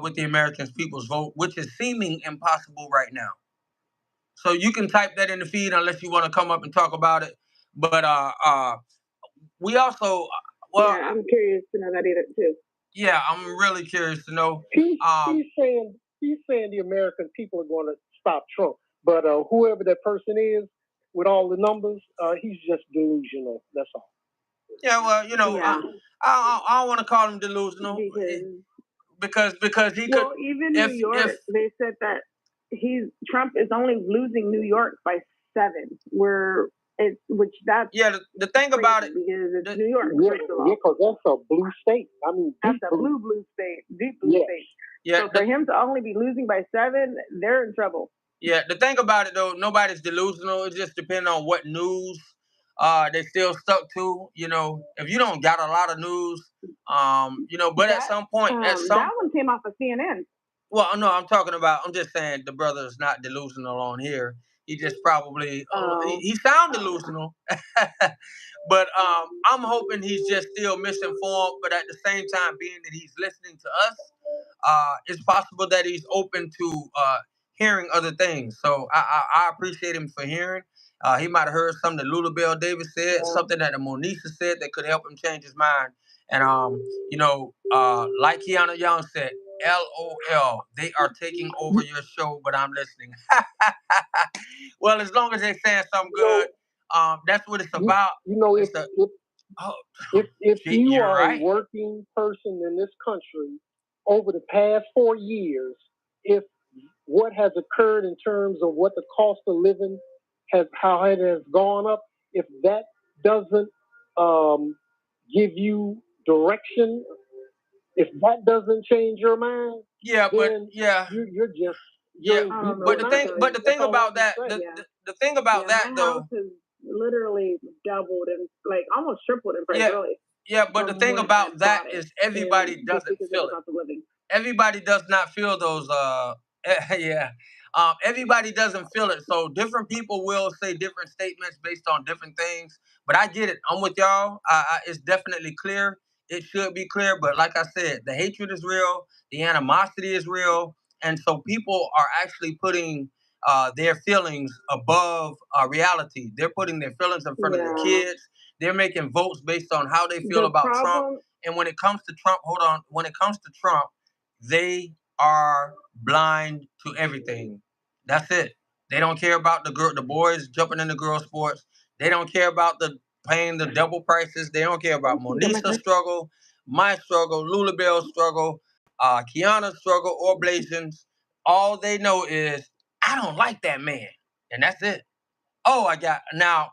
with the American people's vote, which is seeming impossible right now? So you can type that in the feed unless you want to come up and talk about it. But we also I'm curious to know that either too. Yeah, I'm really curious to know. He's saying the American people are going to stop Trump, but whoever that person is with all the numbers, he's just delusional. That's all. Yeah, well, I don't want to call him delusional because he could. Well, even New York, they said that Trump is only losing New York by 7. The thing about it because it's New York. Because that's a blue state. I mean, that's a blue state, deep blue state. Yeah, so for him to only be losing by 7, they're in trouble. Yeah, the thing about it though, nobody's delusional. It just depends on what news they still stuck to. If you don't got a lot of news, but at some point, that one came off of CNN. Well, no, I'm just saying the brother's not delusional on here. He just probably he sound delusional, but I'm hoping he's just still misinformed. But at the same time, being that he's listening to us, it's possible that he's open to hearing other things. So I appreciate him for hearing. He might have heard something that Lula Bell Davis said, something that the Monisa said that could help him change his mind. And like Kiana Young said, LOL, they are taking over your show, but I'm listening. Well, as long as they're saying something good, that's what it's about. If you are a working person in this country, over the past 4 years, if what has occurred in terms of what the cost of living how it has gone up, if that doesn't give you direction, if that doesn't change your mind, yeah, but yeah, you're just but the thing about that, the thing about that my though, house has literally doubled and like almost tripled in price. Really. Yeah, but the thing about that is everybody doesn't feel it. Everybody does not feel those. Everybody doesn't feel it. So different people will say different statements based on different things. But I get it. I'm with y'all. It's definitely clear. It should be clear. But like I said, the hatred is real. The animosity is real. And so people are actually putting their feelings above reality. They're putting their feelings in front of the kids. They're making votes based on how they feel about Trump. And when it comes to Trump, when it comes to Trump, they are blind to everything. That's it. They don't care about the boys jumping into girl sports. They don't care about paying the double prices. They don't care about Monisa's struggle, my struggle, Lulabelle's struggle, Kiana's struggle, or Blazing's. All they know is, I don't like that man. And that's it. Oh, now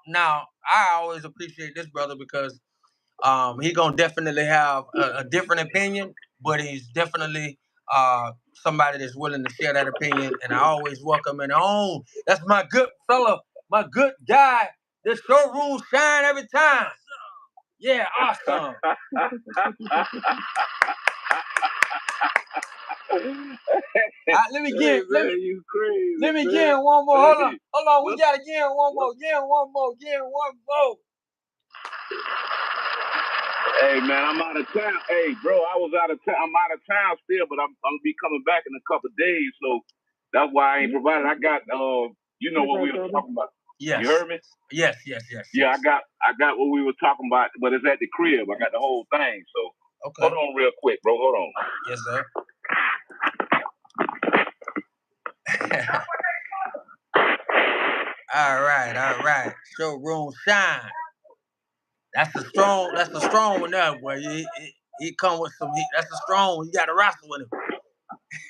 I always appreciate this brother because he gonna definitely have a different opinion, but he's definitely somebody that's willing to share that opinion, and I always welcome him. Oh, that's my good fella, my good guy. The showroom shine every time. Yeah, awesome. Let me get one more. Hold on. We gotta get one more. Hey man, I'm out of town. Hey bro, I'm out of town still, but I'm gonna be coming back in a couple of days, so that's why I ain't provided. I got you know what we were talking about. Yes. You heard me? Yes. Yeah, I got what we were talking about, but it's at the crib. I got the whole thing, so okay. Hold on real quick, bro. Hold on. Yes, sir. All right. Showroom shine. That's a strong one there, boy. He come with some heat. That's a strong one. You got to wrestle with him.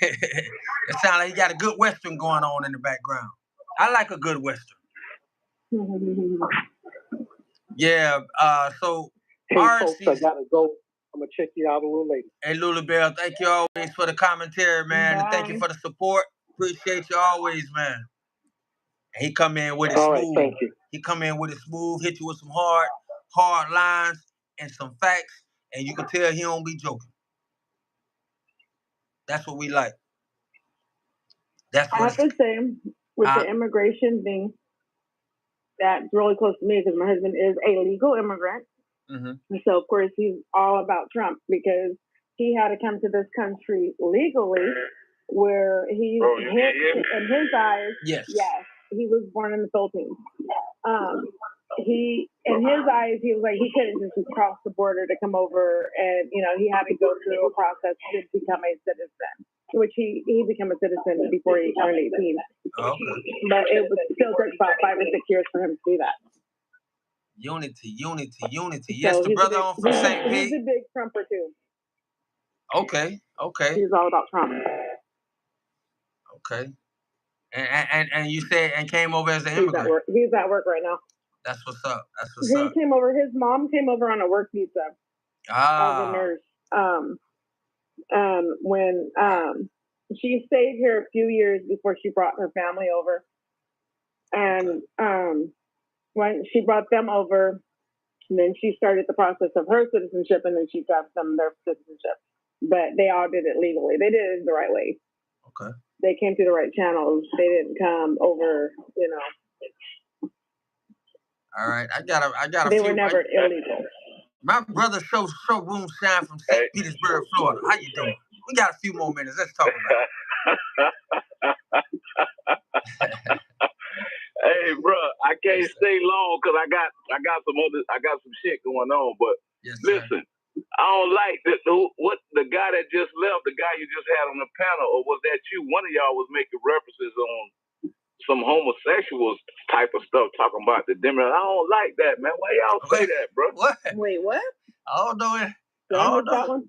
It sounds like he got a good Western going on in the background. I like a good Western. Yeah, so hey, folks, I gotta go. I'm gonna check you out a little later. Hey, Lulabelle, thank you always for the commentary, man. And thank you for the support. Appreciate you always, man. And he come in with it smooth. Right, thank you. He come in with it smooth, hit you with some hard lines and some facts, and you can tell he don't be joking. That's what we like. I have to say, with the immigration thing, that's really close to me because my husband is a legal immigrant. Mm-hmm. And so, of course, he's all about Trump because he had to come to this country legally where in his eyes, yes, he was born in the Philippines. In his eyes, he was like, he couldn't just cross the border to come over and, he had to go through a process to become a citizen. Which he became a citizen before he turned 18. Okay. But it would still take about 5 or 6 years for him to do that. Unity. Yes, so the brother on from St. Pete. He's a big Trumper too. Okay. He's all about Trump. Okay. And you said and came over as an immigrant. He's at work right now. That's what's up. He came over. His mom came over on a work visa. As a nurse. When she stayed here a few years before she brought her family over, and when she brought them over, and then she started the process of her citizenship, and then she got them their citizenship. But they all did it legally. They did it the right way. Okay. They came through the right channels. They didn't come over, All right, I got a They few. were never illegal. My brother showroom shine from St. Petersburg, Florida. How you doing? We got a few more minutes. Let's talk about it. Hey, bro, I can't stay long because I got some shit going on. But yes, listen, I don't like what the guy that just left, the guy you just had on the panel, or was that you? One of y'all was making references on some homosexuals type of stuff, talking about the Democrats. I don't like that, man. Why y'all say that, bro? What? Wait, what? I don't know it. Did I miss that one?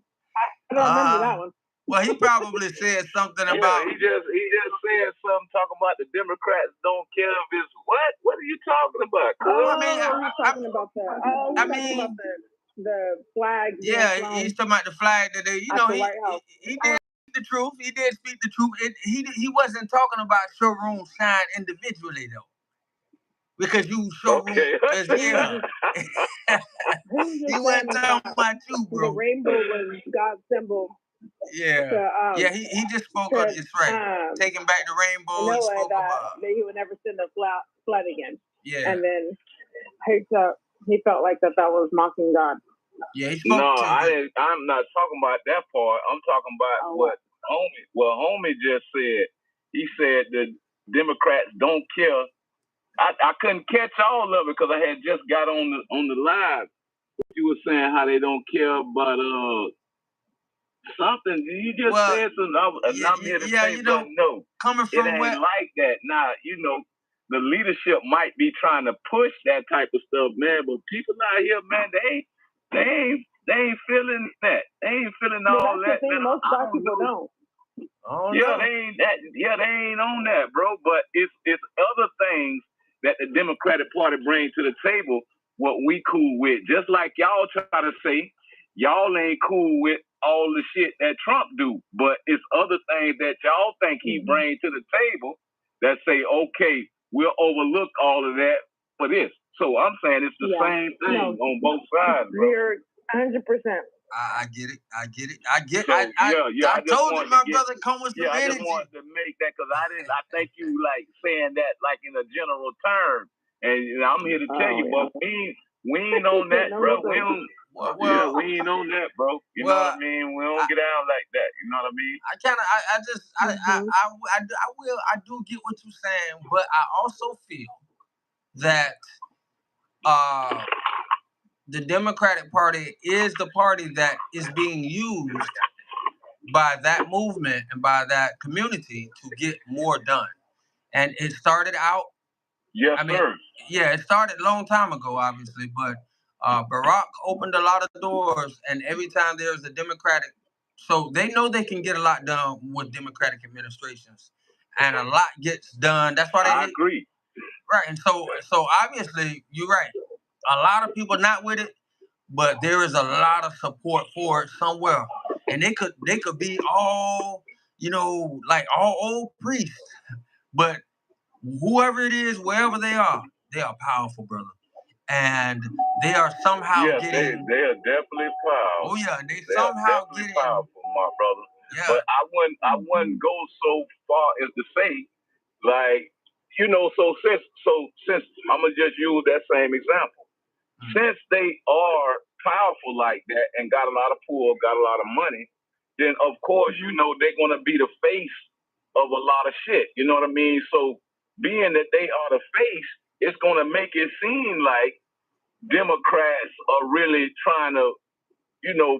I don't remember that one. Well, he probably said something about. He just said something talking about the Democrats don't care if it's what? What are you talking about? Talking about the flag. Yeah, he's talking about the flag that they, he did speak the truth. He did speak the truth. He wasn't talking about Showroom Shine individually though. Because you Showroom, he wasn't talking about you, bro. The rainbow was God's symbol. Yeah, he just spoke of this, right? Taking back the rainbow. He spoke that he would never send a flood again. Yeah, and then he felt like that was mocking God. Yeah, he spoke. No, I'm not talking about that part. I'm talking about what homie just said. He said the Democrats don't care. I couldn't catch all of it because I had just got on the live. You were saying how they don't care about something. You just said something. I'm here to say something. No, coming from it ain't like that. Now, the leadership might be trying to push that type of stuff, man. But people out here, man, they ain't feeling that. They ain't feeling all that. Man. Most black people don't. They ain't on that, bro. But it's other things that the Democratic Party brings to the table. What we cool with, just like y'all try to say, y'all ain't cool with all the shit that Trump do. But it's other things that y'all think he brings to the table that say, okay, we'll overlook all of that for this. So I'm saying it's the same thing on both sides, bro. You're 100%. I get it. I told you, my brother, come with some energy. I just wanted to make that because I think you like saying that like in a general term, and I'm here to tell you, but we ain't on that, bro. We don't. We ain't on that, bro. You know what I mean? We don't get out like that. You know what I mean? I do get what you're saying, but I also feel that the Democratic Party is the party that is being used by that movement and by that community to get more done. And it started out. Yes, sir. Yeah, it started a long time ago, obviously, but Barack opened a lot of doors, and every time there's a Democratic, so they know they can get a lot done with Democratic administrations, and a lot gets done. That's why I agree. Right, and so obviously you're right. A lot of people not with it, but there is a lot of support for it somewhere, and they could be all like all old priests, but whoever it is, wherever they are powerful, brother. And they are somehow getting. They are definitely powerful. Oh yeah, they somehow getting powerful, my brother. Yeah. But I wouldn't go so far as to say, like, so since I'm gonna just use that same example. Since they are powerful like that and got a lot of pull, got a lot of money, then of course they're gonna be the face of a lot of shit. You know what I mean? So being that they are the face, it's gonna make it seem like Democrats are really trying to,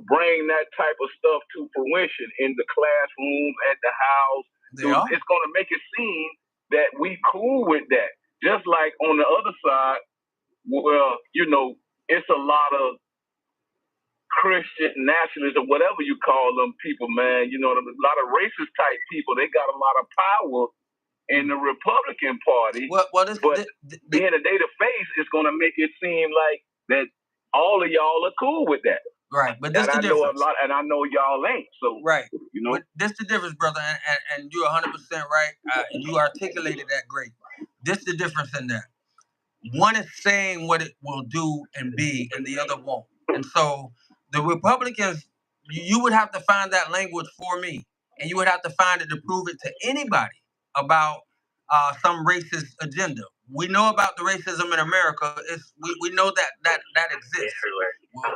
bring that type of stuff to fruition in the classrooms, at the house. It's going to make it seem that we cool with that. Just like on the other side, well, it's a lot of Christian nationalists or whatever you call them people, man. A lot of racist type people. They got a lot of power in the Republican Party, but being a data face is going to make it seem like that all of y'all are cool with that. Right, but this the difference. And I know y'all ain't. So right, but this the difference, brother, and you're 100% right. You articulated that great. This the difference in that. One is saying what it will do and be, and the other won't. And so the Republicans, you would have to find that language for me, and you would have to find it to prove it to anybody about some racist agenda. We know about the racism in America. We know that exists.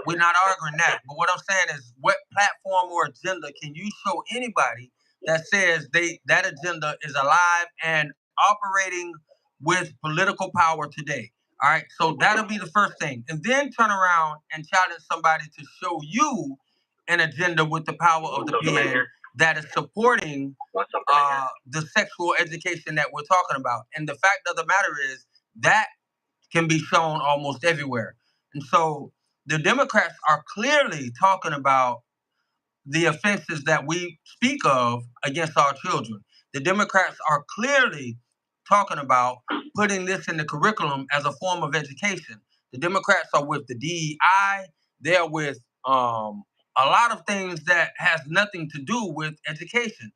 We're not arguing that. But what I'm saying is, what platform or agenda can you show anybody that says that agenda is alive and operating with political power today? All right, so that'll be the first thing. And then turn around and challenge somebody to show you an agenda with the power of the pen that is supporting the sexual education that we're talking about. And the fact of the matter is that can be shown almost everywhere. And so the Democrats are clearly talking about the offenses that we speak of against our children. The Democrats are clearly talking about putting this in the curriculum as a form of education. The Democrats are with the DEI. They're with a lot of things that has nothing to do with education.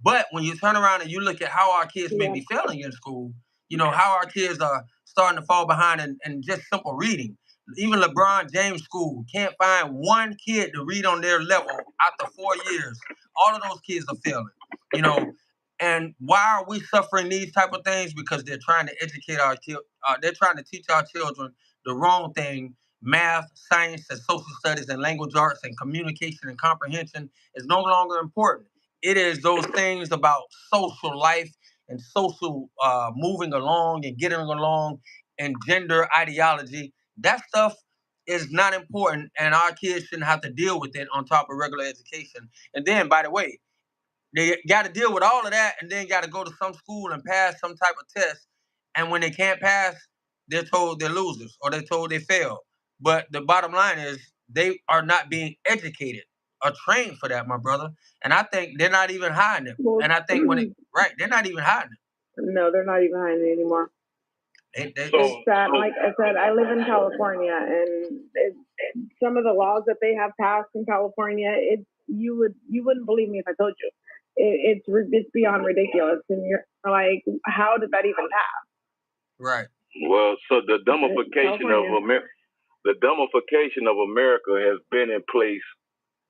But when you turn around and you look at how our kids may be failing in school, you know, how our kids are starting to fall behind in just simple reading. Even LeBron James school can't find one kid to read on their level after 4 years. All of those kids are failing, you know. And why are we suffering these type of things? Because they're trying to educate our children. They're trying to teach our children the wrong thing. Math, science, and social studies, and language arts, and communication and comprehension is no longer important. It is those things about social life and social moving along and getting along and gender ideology. That stuff is not important, and our kids shouldn't have to deal with it on top of regular education. And then, by the way, they got to deal with all of that and then got to go to some school and pass some type of test. And when they can't pass, they're told they're losers or they're told they failed. But the bottom line is they are not being educated or trained for that, my brother. And I think they're not even hiding it. Well, And I think they're not even hiding it. No, they're not even hiding it anymore. It's sad. Like I said, I live in California, and some of the laws that they have passed in California, you wouldn't believe me if I told you. It's beyond ridiculous, and you're like, how did that even pass? Right. Well, so the dumbification of America has been in place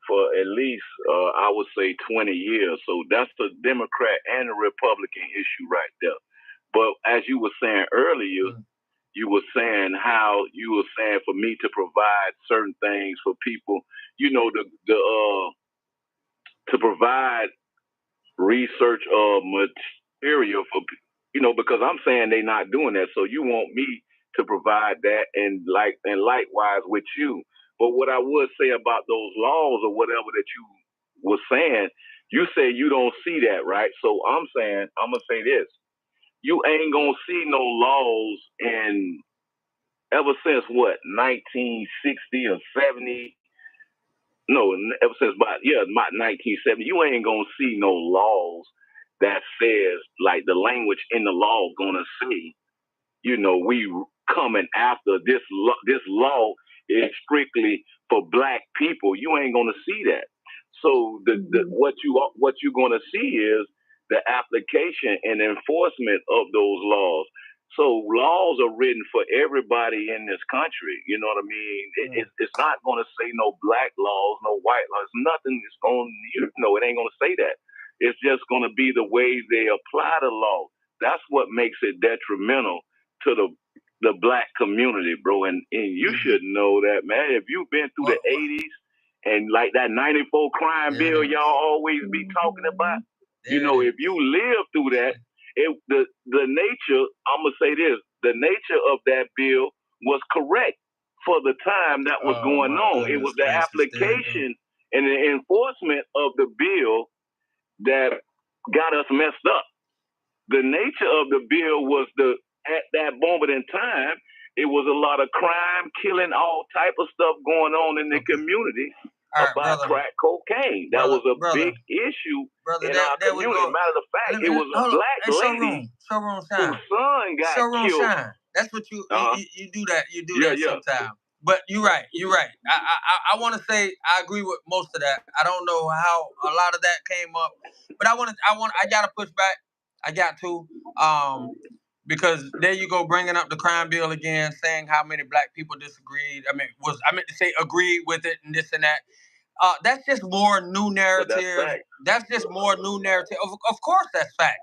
for at least, I would say, 20 years. So that's the Democrat and the Republican issue right there. But as you were saying earlier, you were saying how you were saying for me to provide certain things for people, you know, to provide research material for, you know, because I'm saying they're not doing that. So you want me to provide that and likewise with you. But what I would say about those laws or whatever that you were saying, you say you don't see that, right? So I'm saying, I'm going to say this. You ain't going to see no laws in ever since what, 1960 or 70? No, ever since about 1970. You ain't going to see no laws that says, like the language in the law going to say, you know, we coming after this law is strictly for black people. You ain't going to see that. So what you're going to see is the application and enforcement of those laws. So laws are written for everybody in this country. You know what I mean? It's not going to say no black laws, no white laws. Nothing is going, you know, it ain't going to say that. It's just going to be the way they apply the law. That's what makes it detrimental to the black community, bro. And you should know that, man. If you've been through the 80s and like that 94 crime bill y'all always be talking about, you know, if you live through that, the nature, I'm going to say this, the nature of that bill was correct for the time that was going on. It was the application and the enforcement of the bill that got us messed up. The nature of the bill was at that moment in time, it was a lot of crime, killing, all type of stuff going on in the community about crack cocaine. That was a big issue in our community. Matter of fact, it was a black lady whose son got killed. Shine. That's what you do that. You do that sometimes. But you're right. I want to say I agree with most of that. I don't know how a lot of that came up, but I gotta push back. I got to, because there you go, bringing up the crime bill again, saying how many black people disagreed. I meant to say agreed with it and this and that. That's just more new narrative. That's just more new narrative. Of course, that's facts.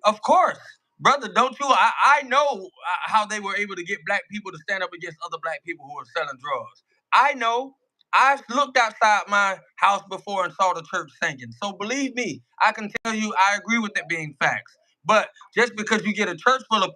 Of course, brother. Don't you? I know how they were able to get black people to stand up against other black people who were selling drugs. I know. I've looked outside my house before and saw the church singing. So believe me, I can tell you I agree with it being facts. But just because you get a church full of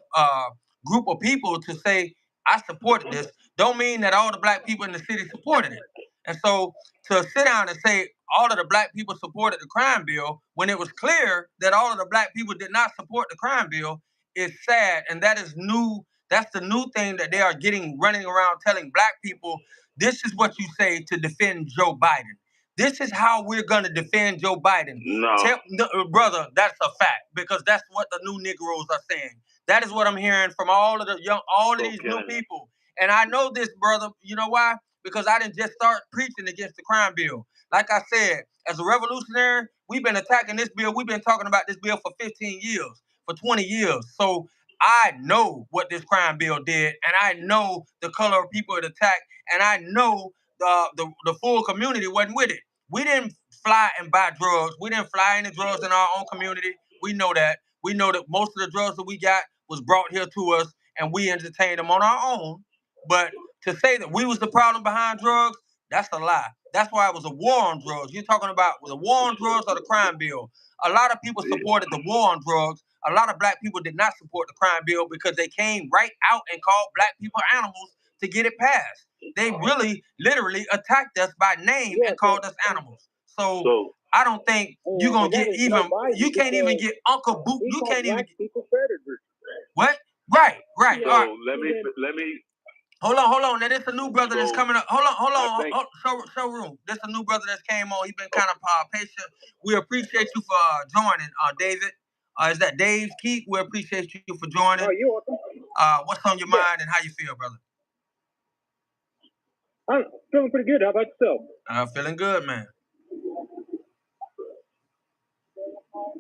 group of people to say, I supported this, don't mean that all the black people in the city supported it. And so to sit down and say all of the black people supported the crime bill when it was clear that all of the black people did not support the crime bill is sad. And that is new. That's the new thing that they are running around telling black people, this is what you say to defend Joe Biden. This is how we're going to defend Joe Biden. No. Brother, that's a fact, because that's what the new Negroes are saying. That is what I'm hearing from all of these new people. And I know this, brother. You know why? Because I didn't just start preaching against the crime bill. Like I said, as a revolutionary, we've been attacking this bill. We've been talking about this bill for 15 years, for 20 years. So I know what this crime bill did, and I know the color of people it attacked, and I know the full community wasn't with it. We didn't fly and buy drugs. We didn't fly any drugs in our own community. We know that. We know that most of the drugs that we got was brought here to us, and we entertained them on our own. But to say that we was the problem behind drugs, that's a lie. That's why it was a war on drugs. You're talking about the war on drugs or the crime bill. A lot of people supported the war on drugs. A lot of black people did not support the crime bill because they came right out and called black people animals to get it passed. They really, literally attacked us by name and called us animals. So I don't think you're gonna get even. You can't even get Uncle Boot. You can't even get people predators. What? Right. So All right. let me. Hold on. Now, there's a new brother that's coming up. Hold on. Showroom. There's a new brother that's came on. He's been kind of patient. We appreciate you for joining, David. Is that Dave Keith? We appreciate you for joining. Oh, you're welcome. What's on your mind and how you feel, brother? I'm feeling pretty good. How about yourself? I'm feeling good, man.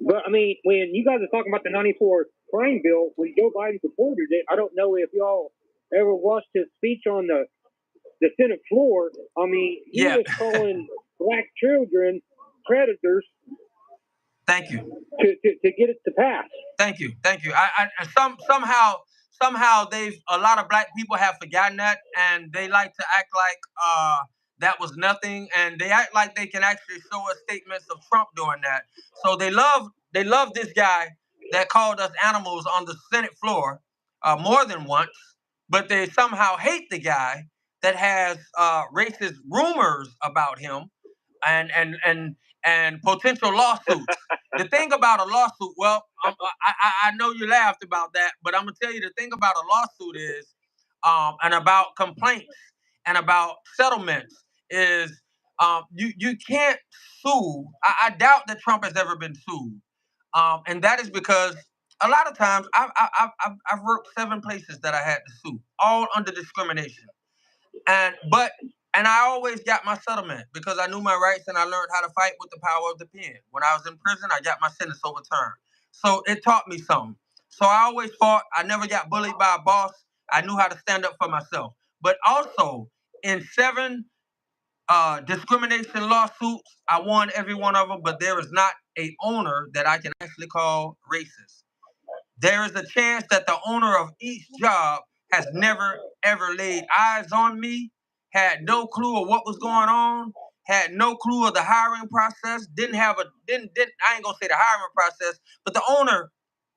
But, I mean, when you guys are talking about the 94 crime bill, when Joe Biden supported it, I don't know if y'all ever watched his speech on the Senate floor. I mean, he was calling black children predators. Thank you. To get it to pass. Thank you. Somehow a lot of black people have forgotten that, and they like to act like that was nothing, and they act like they can actually show us statements of Trump doing that. So they love this guy that called us animals on the Senate floor more than once, but they somehow hate the guy that has racist rumors about him and potential lawsuits. The thing about a lawsuit, well, I know you laughed about that, but I'm gonna tell you the thing about a lawsuit is, and about complaints and about settlements is, you can't sue. I doubt that Trump has ever been sued, and that is because a lot of times I've worked 7 places that I had to sue, all under discrimination, and I always got my settlement because I knew my rights and I learned how to fight with the power of the pen. When I was in prison, I got my sentence overturned. So it taught me something. So I always fought. I never got bullied by a boss. I knew how to stand up for myself. But also, in 7 discrimination lawsuits, I won every one of them, but there is not an owner that I can actually call racist. There is a chance that the owner of each job has never, ever laid eyes on me, had no clue of what was going on, had no clue of the hiring process, didn't I ain't gonna say the hiring process, but the owner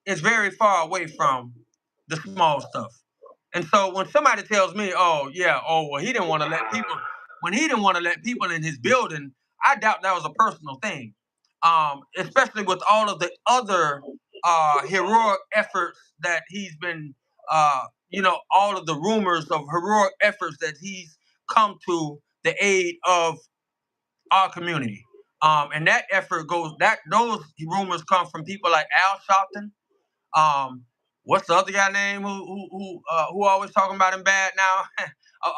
is very far away from the small stuff. And so when somebody tells me, he didn't want to let people in his building, I doubt that was a personal thing. Especially with all of the other heroic efforts that he's been, all of the rumors of heroic efforts that he's come to the aid of our community. And that effort those rumors come from people like Al Sharpton. What's the other guy name who always talking about him bad now?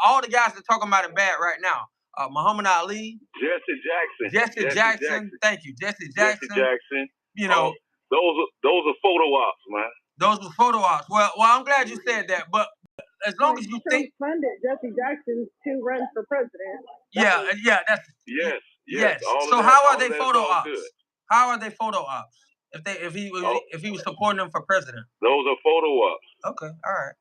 All the guys that talking about him bad right now. Muhammad Ali. Jesse Jackson. Thank you. Jesse Jackson. You know, those are photo ops, man. Those were photo ops. Well, I'm glad you said that. But as long as you think funded Jesse Jackson to run for president. That's yes. So how are they photo ops? How are they photo ops? If he was supporting them for president? Those are photo ops. Okay, all right.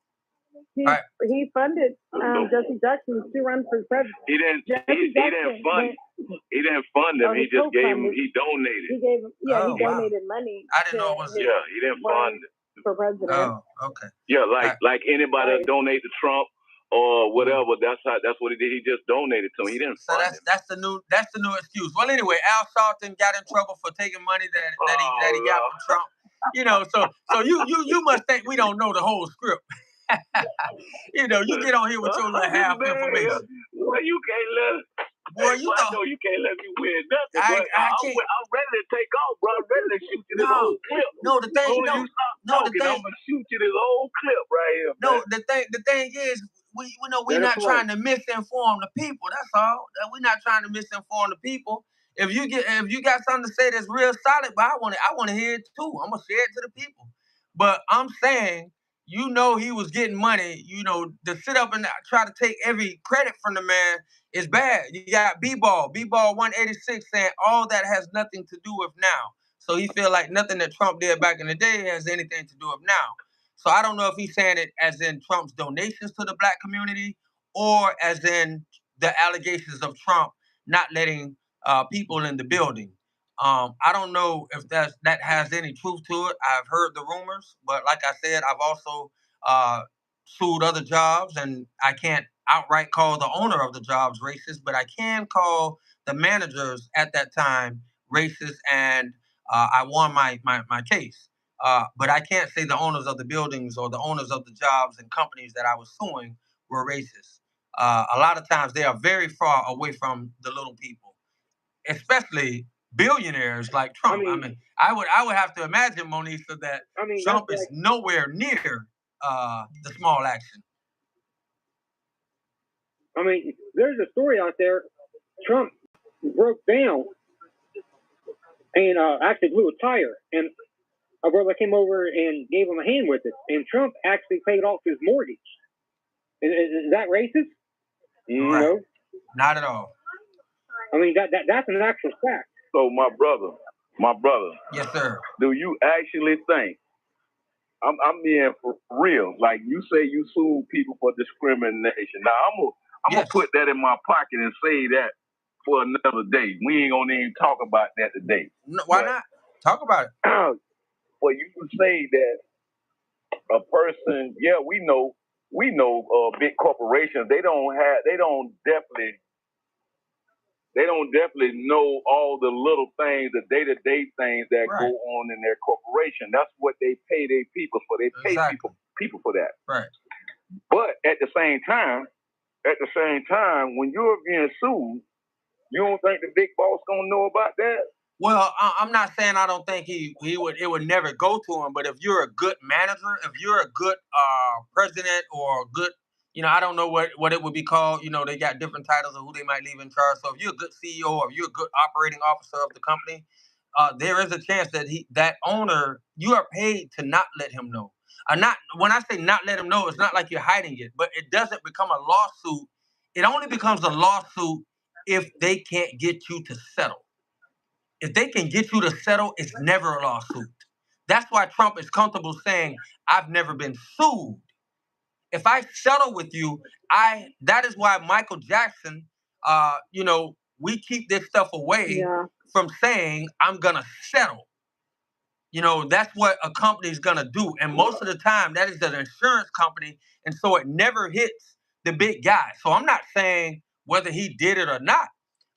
He funded Jesse Jackson to run for president. He didn't fund him. He just gave him. He donated. He donated money. I didn't know it was. He didn't fund him for president. Oh, okay. Yeah, like anybody that donate to Trump or whatever. That's what he did. He just donated to him. He didn't fund him. That's the new excuse. Well, anyway, Al Sharpton got in trouble for taking money that he got from Trump. You know, so you must think we don't know the whole script. You know, you get on here with your little half information. Well, you can't let Boy, you I know you can't let me win nothing, but I'm ready to take off, bro. I'm ready to shoot you this old clip. No, the thing, you stop talking, I'm gonna shoot you this old clip right here, man. No, the thing is, we're not trying to misinform the people. That's all. We're not trying to misinform the people. If you got something to say that's real solid, but I want to hear it too. I'm gonna share it to the people. But I'm saying, he was getting money. To sit up and try to take every credit from the man is bad. You got B-Ball 186 saying all that has nothing to do with now. So he feel like nothing that Trump did back in the day has anything to do with now. So I don't know if he's saying it as in Trump's donations to the black community or as in the allegations of Trump not letting people in the building. I don't know if that has any truth to it. I've heard the rumors, but like I said, I've also sued other jobs, and I can't outright call the owner of the jobs racist, but I can call the managers at that time racist, and I won my case. But I can't say the owners of the buildings or the owners of the jobs and companies that I was suing were racist. A lot of times they are very far away from the little people, especially billionaires like Trump. I would have to imagine, Monisa, that Trump is nowhere near the small action. There's a story out there. Trump broke down and actually blew a tire, and a brother came over and gave him a hand with it, and Trump actually paid off his mortgage. Is that racist? Right. No, not at all. That's an actual fact. So my brother. Yes, sir. Do you actually think? I'm being for real. Like you say, you sue people for discrimination. Now I'm gonna put that in my pocket and say that for another day. We ain't gonna even talk about that today. No, why not? Talk about it. Well, you can say that a person. Yeah, we know big corporations. They don't definitely know all the little things, the day-to-day things that go on in their corporation. That's what they pay their people for. They pay people for that. Right. But at the same time, when you're being sued, you don't think the big boss gonna know about that? Well, I'm not saying I don't think it would never go to him, but if you're a good manager, if you're a good president or a good, I don't know what it would be called. They got different titles of who they might leave in charge. So if you're a good CEO or if you're a good operating officer of the company, there is a chance that that owner, you are paid to not let him know. When I say not let him know, it's not like you're hiding it, but it doesn't become a lawsuit. It only becomes a lawsuit if they can't get you to settle. If they can get you to settle, it's never a lawsuit. That's why Trump is comfortable saying, I've never been sued. If I settle with you, that is why Michael Jackson, we keep this stuff away from saying, I'm going to settle. That's what a company is going to do. And most of the time, that is an insurance company. And so it never hits the big guy. So I'm not saying whether he did it or not.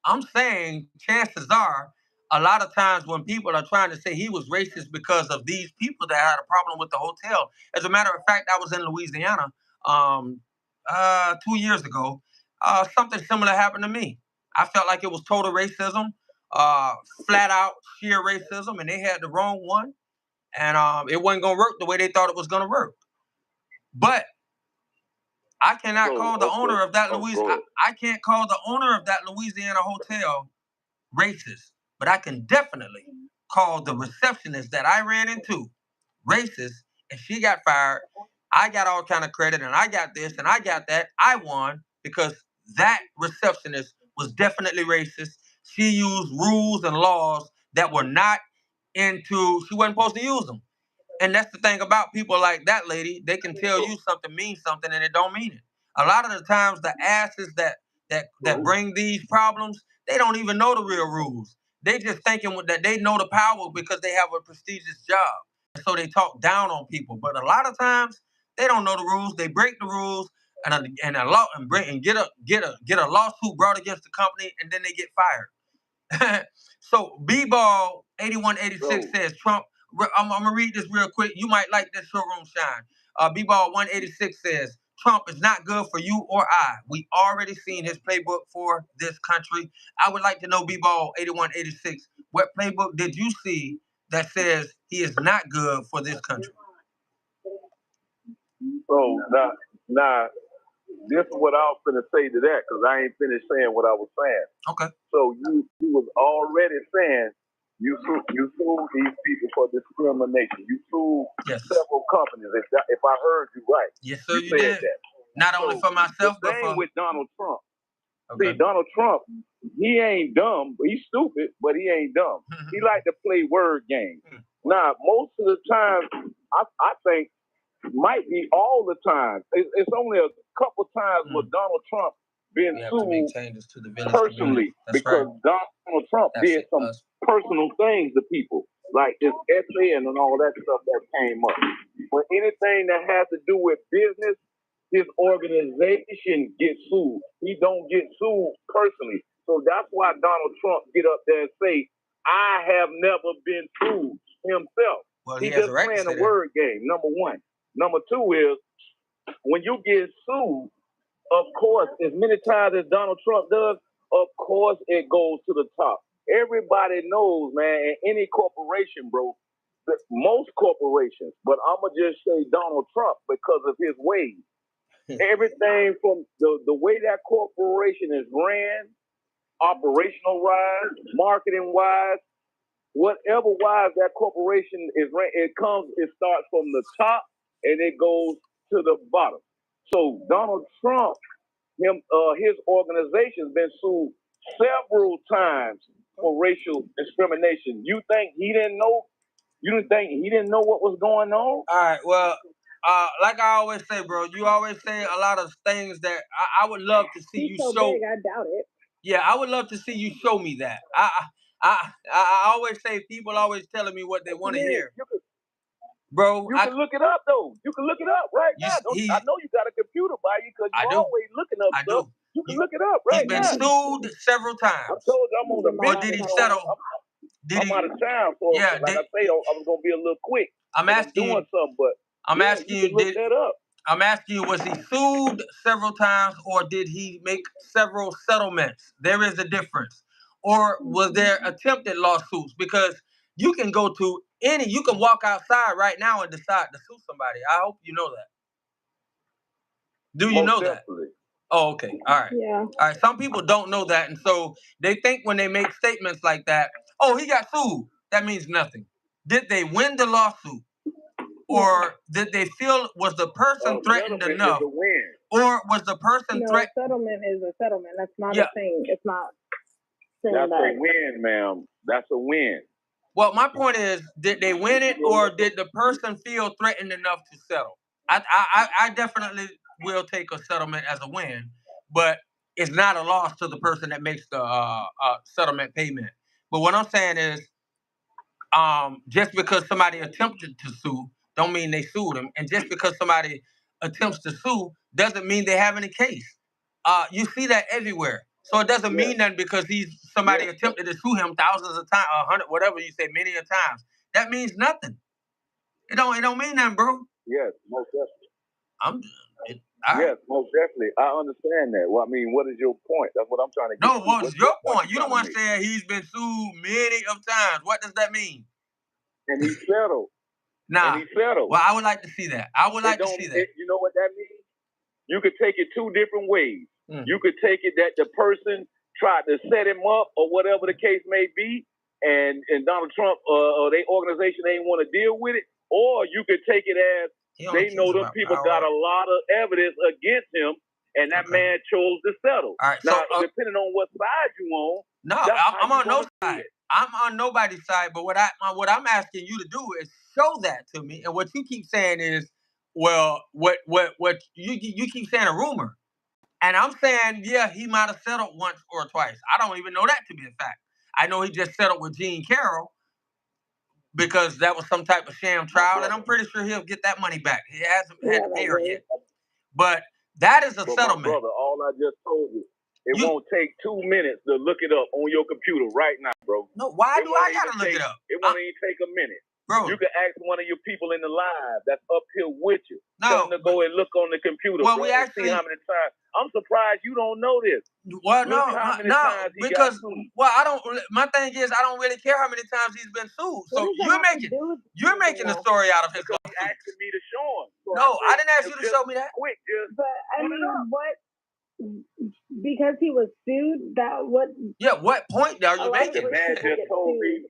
I'm saying chances are, a lot of times when people are trying to say he was racist because of these people that had a problem with the hotel. As a matter of fact, I was in Louisiana 2 years ago. Something similar happened to me. I felt like it was total racism, flat out sheer racism, and they had the wrong one. And it wasn't going to work the way they thought it was going to work. But I cannot call the owner of that Louisiana. I can't call the owner of that Louisiana hotel racist. But I can definitely call the receptionist that I ran into racist, and she got fired. I got all kind of credit, and I got this, and I got that. I won because that receptionist was definitely racist. She used rules and laws that were not she wasn't supposed to use them. And that's the thing about people like that lady. They can tell you something means something, and it don't mean it. A lot of the times, the asses that bring these problems, they don't even know the real rules. They just thinking that they know the power because they have a prestigious job. And so they talk down on people. But a lot of times they don't know the rules. They break the rules and get a lawsuit brought against the company, and then they get fired. So B-Ball 8186 says Trump. I'm gonna read this real quick. You might like this showroom shine. B-Ball 186 says Trump is not good for you or I. We already seen his playbook for this country. I would like to know, B-Ball 8186, what playbook did you see that says he is not good for this country? So now, this is what I was going to say to that, because I ain't finished saying what I was saying. Okay. So you was already saying you sued these people for discrimination. You sued several companies. If I heard you right. Yes, sir, you did. That. Not only for myself, but for... with Donald Trump. Okay. See, Donald Trump, he ain't dumb. He's stupid, but he ain't dumb. He like to play word games. Now, most of the time, I think, might be all the time. It's only a couple times where Donald Trump been sued personally because Donald Trump did some personal things to people, like this SN and all that stuff that came up. But anything that has to do with business, his organization gets sued. He don't get sued personally. So that's why Donald Trump get up there and say, I have never been sued himself. Well, he just playing a word game, number one. Number two is, when you get sued, of course, as many times as Donald Trump does, of course it goes to the top. Everybody knows, man, in any corporation, bro, most corporations, but I'm going to just say Donald Trump because of his ways. Everything from the way that corporation is ran, operational-wise, marketing-wise, whatever wise that corporation is ran, it starts from the top and it goes to the bottom. So Donald Trump, his organization's been sued several times for racial discrimination. You think he didn't know? You didn't think he didn't know what was going on? All right, well, like I always say, bro, you always say a lot of things that I would love to see you show. Big, I doubt it. Yeah, I would love to see you show me that. I always say people always telling me what they want to hear. Bro, you can look it up though. You can look it up right now. I know you got a computer by you because you're always looking up stuff. You can look it up right now. He's been sued several times. I told you I'm on the or did he settle? I'm out of town, so like I say, I was gonna be a little quick. I'm asking you. I'm asking you. Look that up. I'm asking you, was he sued several times, or did he make several settlements? There is a difference. Or was there attempted lawsuits? Because you can go to you can walk outside right now and decide to sue somebody. I hope you know that. Do you know that? Oh, okay. All right. Yeah. All right. Some people don't know that. And so they think when they make statements like that, oh, he got sued. That means nothing. Did they win the lawsuit? Or did they feel, was the person threatened enough? Or was the person threatened? No, settlement is a settlement. That's not a thing. It's not saying That's a win, ma'am. That's a win. Well, my point is, did they win it, or did the person feel threatened enough to settle? I definitely will take a settlement as a win, but it's not a loss to the person that makes the settlement payment. But what I'm saying is, just because somebody attempted to sue, don't mean they sued him. And just because somebody attempts to sue doesn't mean they have any case. You see that everywhere. So it doesn't mean nothing because somebody attempted to sue him thousands of times, 100, whatever you say, many a times. That means nothing. It don't mean nothing, bro. Yes, most definitely. Right. Yes, most definitely. I understand that. Well, I mean, what is your point? That's what I'm trying to get. No, what's your point? You the one saying he's been sued many of times. What does that mean? And he settled. And he settled. Well, I would like to see that. I would like to see that. You know what that means? You could take it two different ways. You could take it that the person tried to set him up or whatever the case may be, and Donald Trump or their organization ain't want to deal with it. Or you could take it as they know them people got a lot of evidence against him, and that man chose to settle. All right, now, depending on what side you on. No, I'm on no side. I'm on nobody's side. But what I'm asking you to do is show that to me. And what you keep saying is, well, what you keep saying a rumor. And I'm saying, yeah, he might have settled once or twice. I don't even know that to be a fact. I know he just settled with Jean Carroll because that was some type of sham trial, and I'm pretty sure he'll get that money back. He hasn't had to pay her yet. But that is a settlement. My brother, all I just told you, it won't take 2 minutes to look it up on your computer right now, bro. No, why do I gotta look it up? It won't even take a minute. Bro. You can ask one of your people in the live that's up here with you. Tell them to go and look on the computer, well, bro, we actually, see how many times. I'm surprised you don't know this. Well, look because I don't. My thing is, I don't really care how many times he's been sued. So you're making a story out of his lawsuit. You're asking me to show him. So no, I didn't ask you to show me that. Quick, just but I mean, what? Because he was sued. That what? Yeah. What point are you making? The man just told me.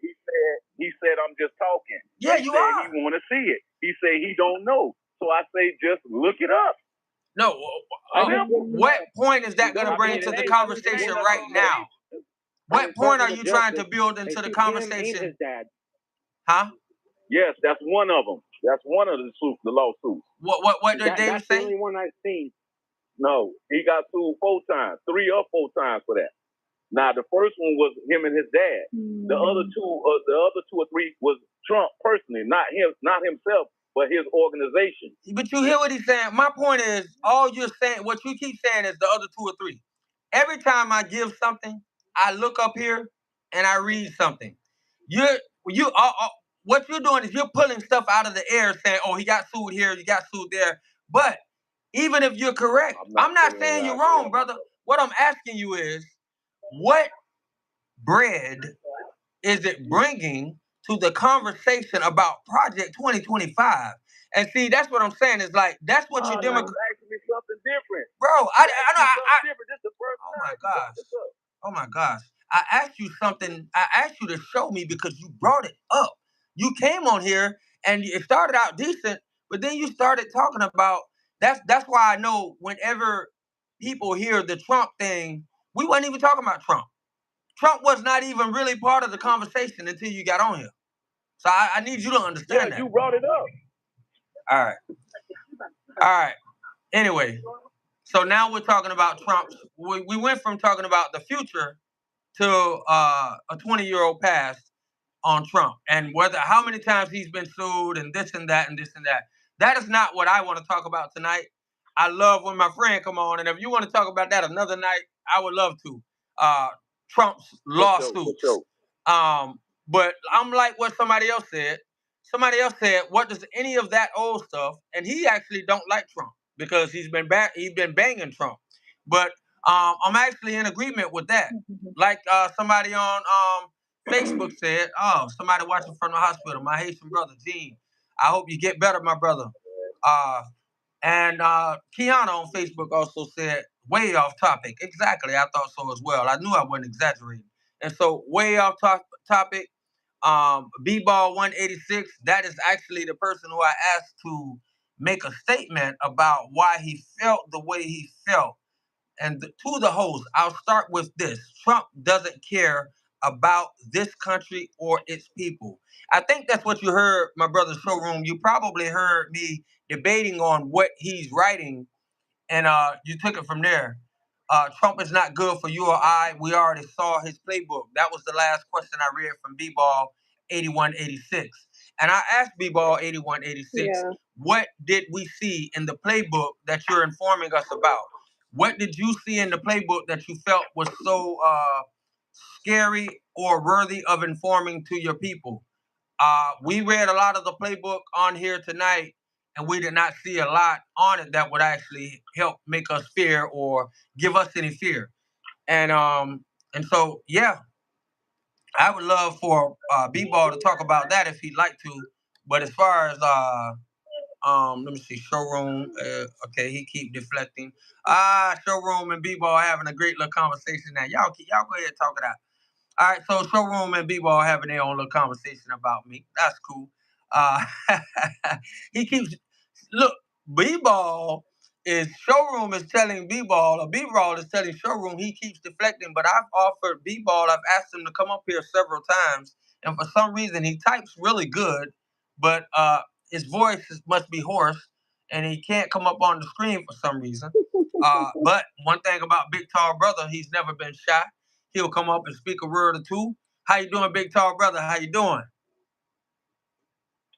He said I'm just talking. Yeah, you are. He want to see it. He said he don't know. So I say just look it up. No, what point is that going to bring to the conversation right now? What point are you trying to build into the conversation? Huh? Yes, that's one of them. That's one of the lawsuits. What did David say? That's the only one I've seen. No, he got sued 4 times, 3 or 4 times for that. Now the first one was him and his dad. The other 2 or 3 was Trump personally, not himself. But his organization. But you hear what he's saying? My point is, all you're saying, what you keep saying is the other 2 or 3. Every time I give something, I look up here and I read something. What you're doing is you're pulling stuff out of the air saying, oh, he got sued here, he got sued there. But even if you're correct, I'm not saying you're wrong, brother. What I'm asking you is, what bread is it bringing to the conversation about Project 2025? And see, that's what I'm saying. Is like that's what you're doing. Asking me something different, bro. I know. This the first oh my gosh. Oh my gosh. I asked you something. I asked you to show me because you brought it up. You came on here and it started out decent, but then you started talking about that's why I know whenever people hear the Trump thing, we wasn't even talking about Trump. Trump was not even really part of the conversation until you got on here. So I need you to understand that. You brought it up. All right. Anyway, so now we're talking about Trump. We went from talking about the future to a 20-year-old past on Trump and how many times he's been sued and this and that and this and that. That is not what I want to talk about tonight. I love when my friend come on, and if you want to talk about that another night, I would love to. Trump's lawsuits. But I'm like what somebody else said. Somebody else said, what does any of that old stuff? And he actually don't like Trump because he's been banging Trump. But I'm actually in agreement with that. Like somebody on Facebook said, oh, somebody watching from the hospital, my Haitian brother, Gene. I hope you get better, my brother. And Kiana on Facebook also said, way off topic. Exactly, I thought so as well. I knew I wasn't exaggerating. And so, way off topic, B-Ball 186, that is actually the person who I asked to make a statement about why he felt the way he felt. And to the host, I'll start with this. Trump doesn't care about this country or its people. I think that's what you heard, my brother's showroom. You probably heard me debating on what he's writing, and you took it from there. Trump is not good for you or I. We already saw his playbook. That was the last question I read from B-Ball 8186. And I asked B-Ball 8186, what did we see in the playbook that you're informing us about? What did you see in the playbook that you felt was so scary or worthy of informing to your people? We read a lot of the playbook on here tonight, and we did not see a lot on it that would actually help make us fear or give us any fear. And so, yeah, I would love for B-Ball to talk about that if he'd like to. But as far as let me see, showroom. Okay, he keep deflecting. Showroom and B-Ball having a great little conversation now. Y'all go ahead and talk it out. All right, so showroom and B-Ball having their own little conversation about me. That's cool. He keeps look. B-Ball is showroom is telling B-Ball, or B-Ball is telling showroom he keeps deflecting. But I've offered B-Ball. I've asked him to come up here several times, and for some reason he types really good, but his voice must be hoarse, and he can't come up on the screen for some reason. But one thing about Big Tall Brother, he's never been shy. He'll come up and speak a word or two. How you doing, Big Tall Brother? How you doing?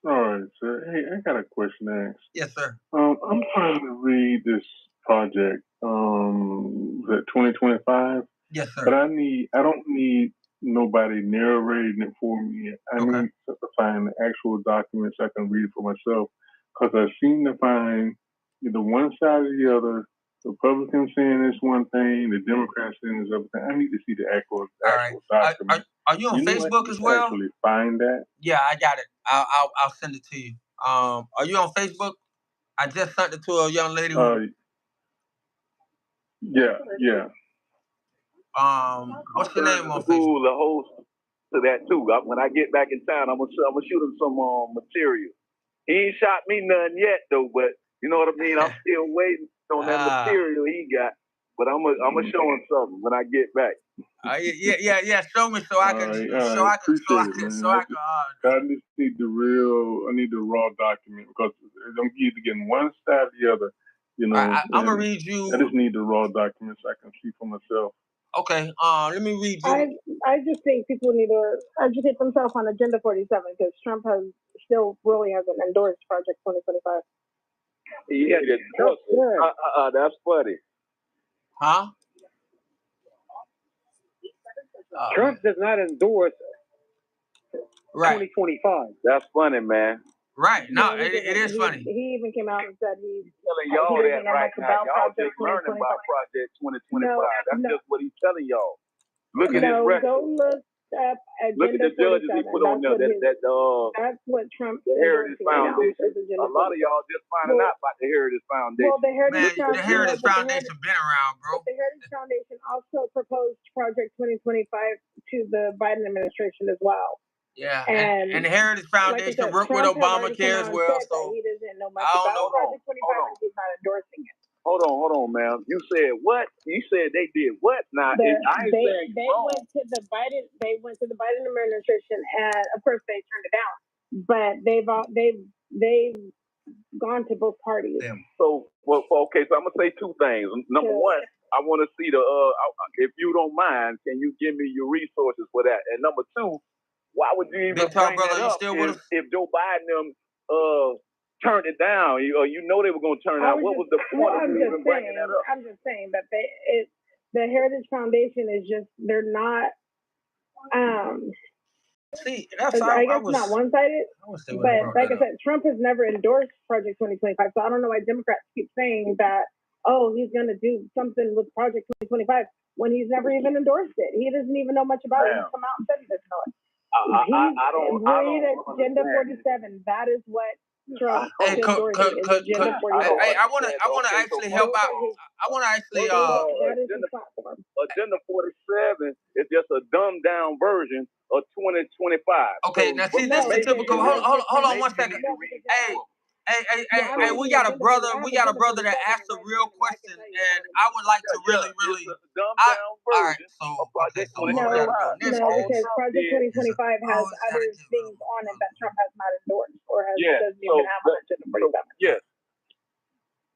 All right, sir. Hey, I got a question to ask. Yes, sir. I'm trying to read this project, 2025. Yes, sir. But I don't need nobody narrating it for me. I Okay. need to find the actual documents I can read for myself, because I seem to find either one side or the other. Republicans saying this one thing, the Democrats saying this other thing. I need to see the actual document. Are you on Facebook as well? Actually find that. Yeah, I got it. I'll send it to you. Are you on Facebook? I just sent it to a young lady. Yeah. What's your name on Facebook? The host to that too. When I get back in town, I'm gonna shoot him some material. He ain't shot me none yet though, but you know what I mean. I'm still waiting on that material he got. But I'm gonna show him something when I get back. Yeah. Show me so I can. I just need the real. I need the raw document, because I'm either getting one side or the other. You know. I'm gonna read you. I just need the raw documents so I can see for myself. Okay. Let me read you. I just think people need to educate themselves on Agenda 47, because Trump still really hasn't endorsed Project 2025. Yeah, that's funny. Huh? Trump does not endorse 2025. That's funny, man. Right. No, it is funny. He even came out and said he's telling y'all that right now. Y'all just learning about Project 2025. That's just what he's telling y'all. Look at his record. Go look up Look at the judges he put on there. That's what Trump the Heritage Foundation. A lot of y'all just finding out about the Heritage Foundation. Well, the Heritage Foundation been around, bro. The Heritage Foundation also proposed Project 2025 to the Biden administration as well. Yeah, and the Heritage Foundation worked with Obamacare as well, so he doesn't know much about Project 25. He's not endorsing it. Hold on, ma'am. You said what? You said they did what? Now, they went to the Biden administration, and of course they turned it down. But they've gone to both parties. Damn. So, okay. So I'm gonna say two things. Number one, I want to see if you don't mind, can you give me your resources for that? And number two, why would you even bring that up if Joe Biden turned it down? You know they were going to turn it out. What was the point of even bringing that up? I'm just saying that the Heritage Foundation is just, they're not. See, that's I guess not one-sided. But like I said, Trump has never endorsed Project 2025, so I don't know why Democrats keep saying that. Oh, he's going to do something with Project 2025 when he's never even endorsed it. He doesn't even know much about it. He's come out and said he doesn't know it. Read Agenda 47. That is what Trump is endorsing. Agenda 47. I want to actually help out. I want to actually. Agenda 47 is just a dumbed down version of 2025. Okay, now see, this is typical. Hold on 1 second. Hey, we got a brother that asked a real question, and I would like to really. All right, so because Project 2025 has other things on it that Trump has not endorsed or doesn't even have on Agenda 47. Yes.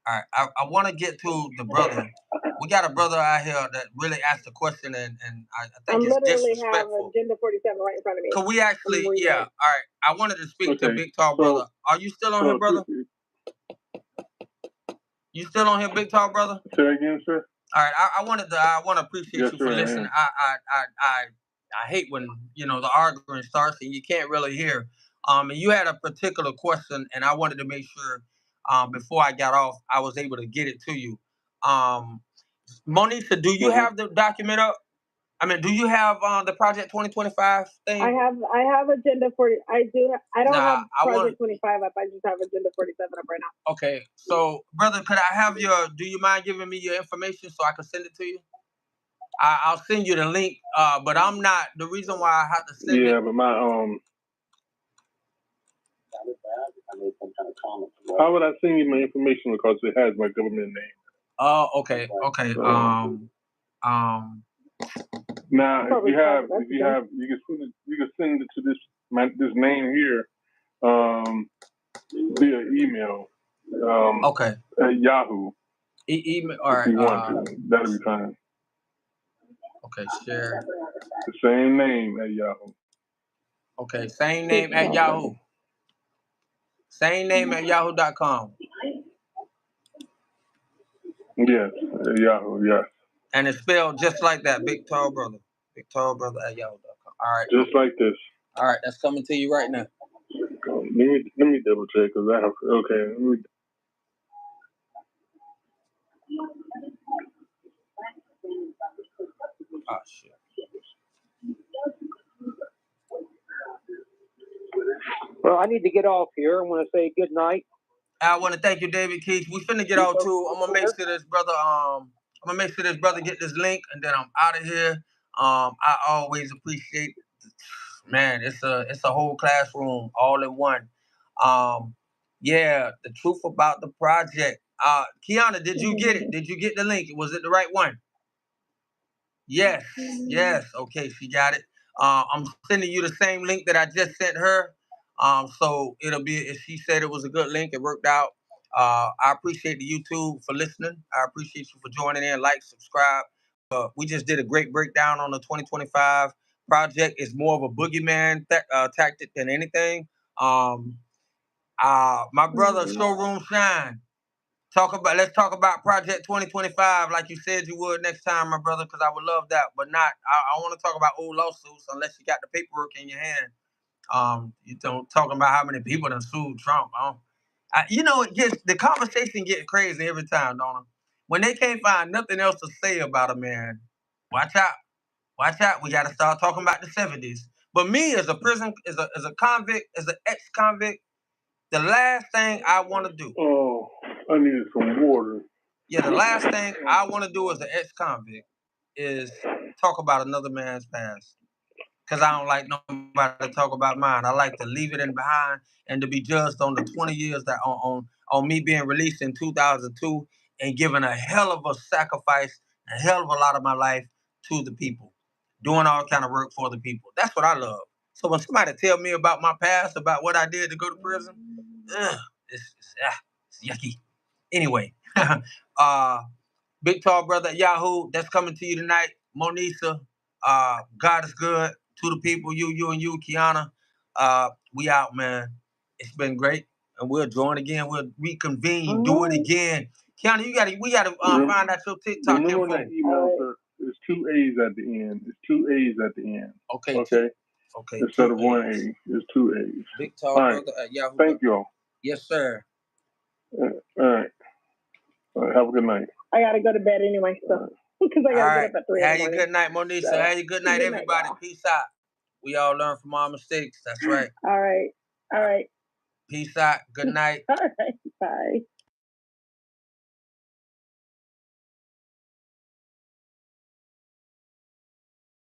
All right, I want to get to the brother. We got a brother out here that really asked a question, and I think it's disrespectful. I literally have Agenda 47 right in front of me. Could we actually, all right, I wanted to speak to Big Tall Brother. Are you still on here, brother? You still on here, Big Tall Brother? Say again, sir. All right, I want to appreciate you for listening. I hate when, the arguing starts and you can't really hear. And you had a particular question, and I wanted to make sure before I got off, I was able to get it to you. Monisha, do you have the document up? I mean, do you have the Project 2025 thing? I have Agenda 40. I do. I don't have Project 25 up. I just have Agenda 47 up right now. Okay. So, brother, could I have do you mind giving me your information so I can send it to you? I'll send you the link, but I'm not, the reason why I have to send it. Yeah, but my, how would I send you my information, because it has my government name? Oh, okay. Now, if you can send it to this name here, via email. Okay. At Yahoo. Email. All right. If you want to, that'll be fine. Okay, share. The same name at Yahoo. Okay, same name at Yahoo. Same name at yahoo.com. Yes, at Yahoo, yes. And it's spelled just like that, Big Tall Brother. Big Tall Brother at yahoo.com. All right. Just like this. All right, that's coming to you right now. Let me double check because I have. Okay. Oh shit. Well, I need to get off here. I want to say good night. I want to thank you, David Keith. We finna get off too. I'm gonna make sure this brother get this link, and then I'm out of here. I always appreciate, man. It's a whole classroom all in one. Yeah, the truth about the project. Kiana, did you get it? Did you get the link? Was it the right one? Yes. Okay, she got it. I'm sending you the same link that I just sent her. So it'll be, if she said it was a good link, it worked out. I appreciate the YouTube for listening. I appreciate you for joining in, like, subscribe. We just did a great breakdown on the 2025 project. It's more of a boogeyman tactic than anything. My brother, Showroom Shine. Let's talk about Project 2025 like you said you would next time, my brother, because I would love that. But I want to talk about old lawsuits unless you got the paperwork in your hand. You don't talking about how many people done sued Trump. The conversation gets crazy every time, don't it? When they can't find nothing else to say about a man, watch out. Watch out. We got to start talking about the 70s. But me as a convict, as an ex-convict, the last thing I want to do. Oh, I needed some water. Yeah, the last thing I want to do as an ex-convict is talk about another man's past. Because I don't like nobody to talk about mine. I like to leave it in behind and to be judged on the 20 years that on me being released in 2002 and giving a hell of a sacrifice, a hell of a lot of my life to the people, doing all kind of work for the people. That's what I love. So when somebody tell me about my past, about what I did to go to prison, it's yucky. Anyway, Big Tall Brother Yahoo, that's coming to you tonight. Monisa, God is good. To the people, you and you, Kiana. We out, man. It's been great. And we'll join again. We'll reconvene, do it again. Kiana, we gotta find out your TikTok info. Remember that email, sir? There's 2 A's at the end. It's 2 A's at the end. Okay. Okay. Instead of 1 A, there's 2 A's. Big Tall Brother at Yahoo. Thank you all. Yes, sir. All right. Have a good night. I gotta go to bed anyway, so because I gotta get up at 3 Have you good night, Monisa. So, have you good night, everybody. Peace out. We all learn from our mistakes. That's right. All right. Peace out. Good night. All right. Bye.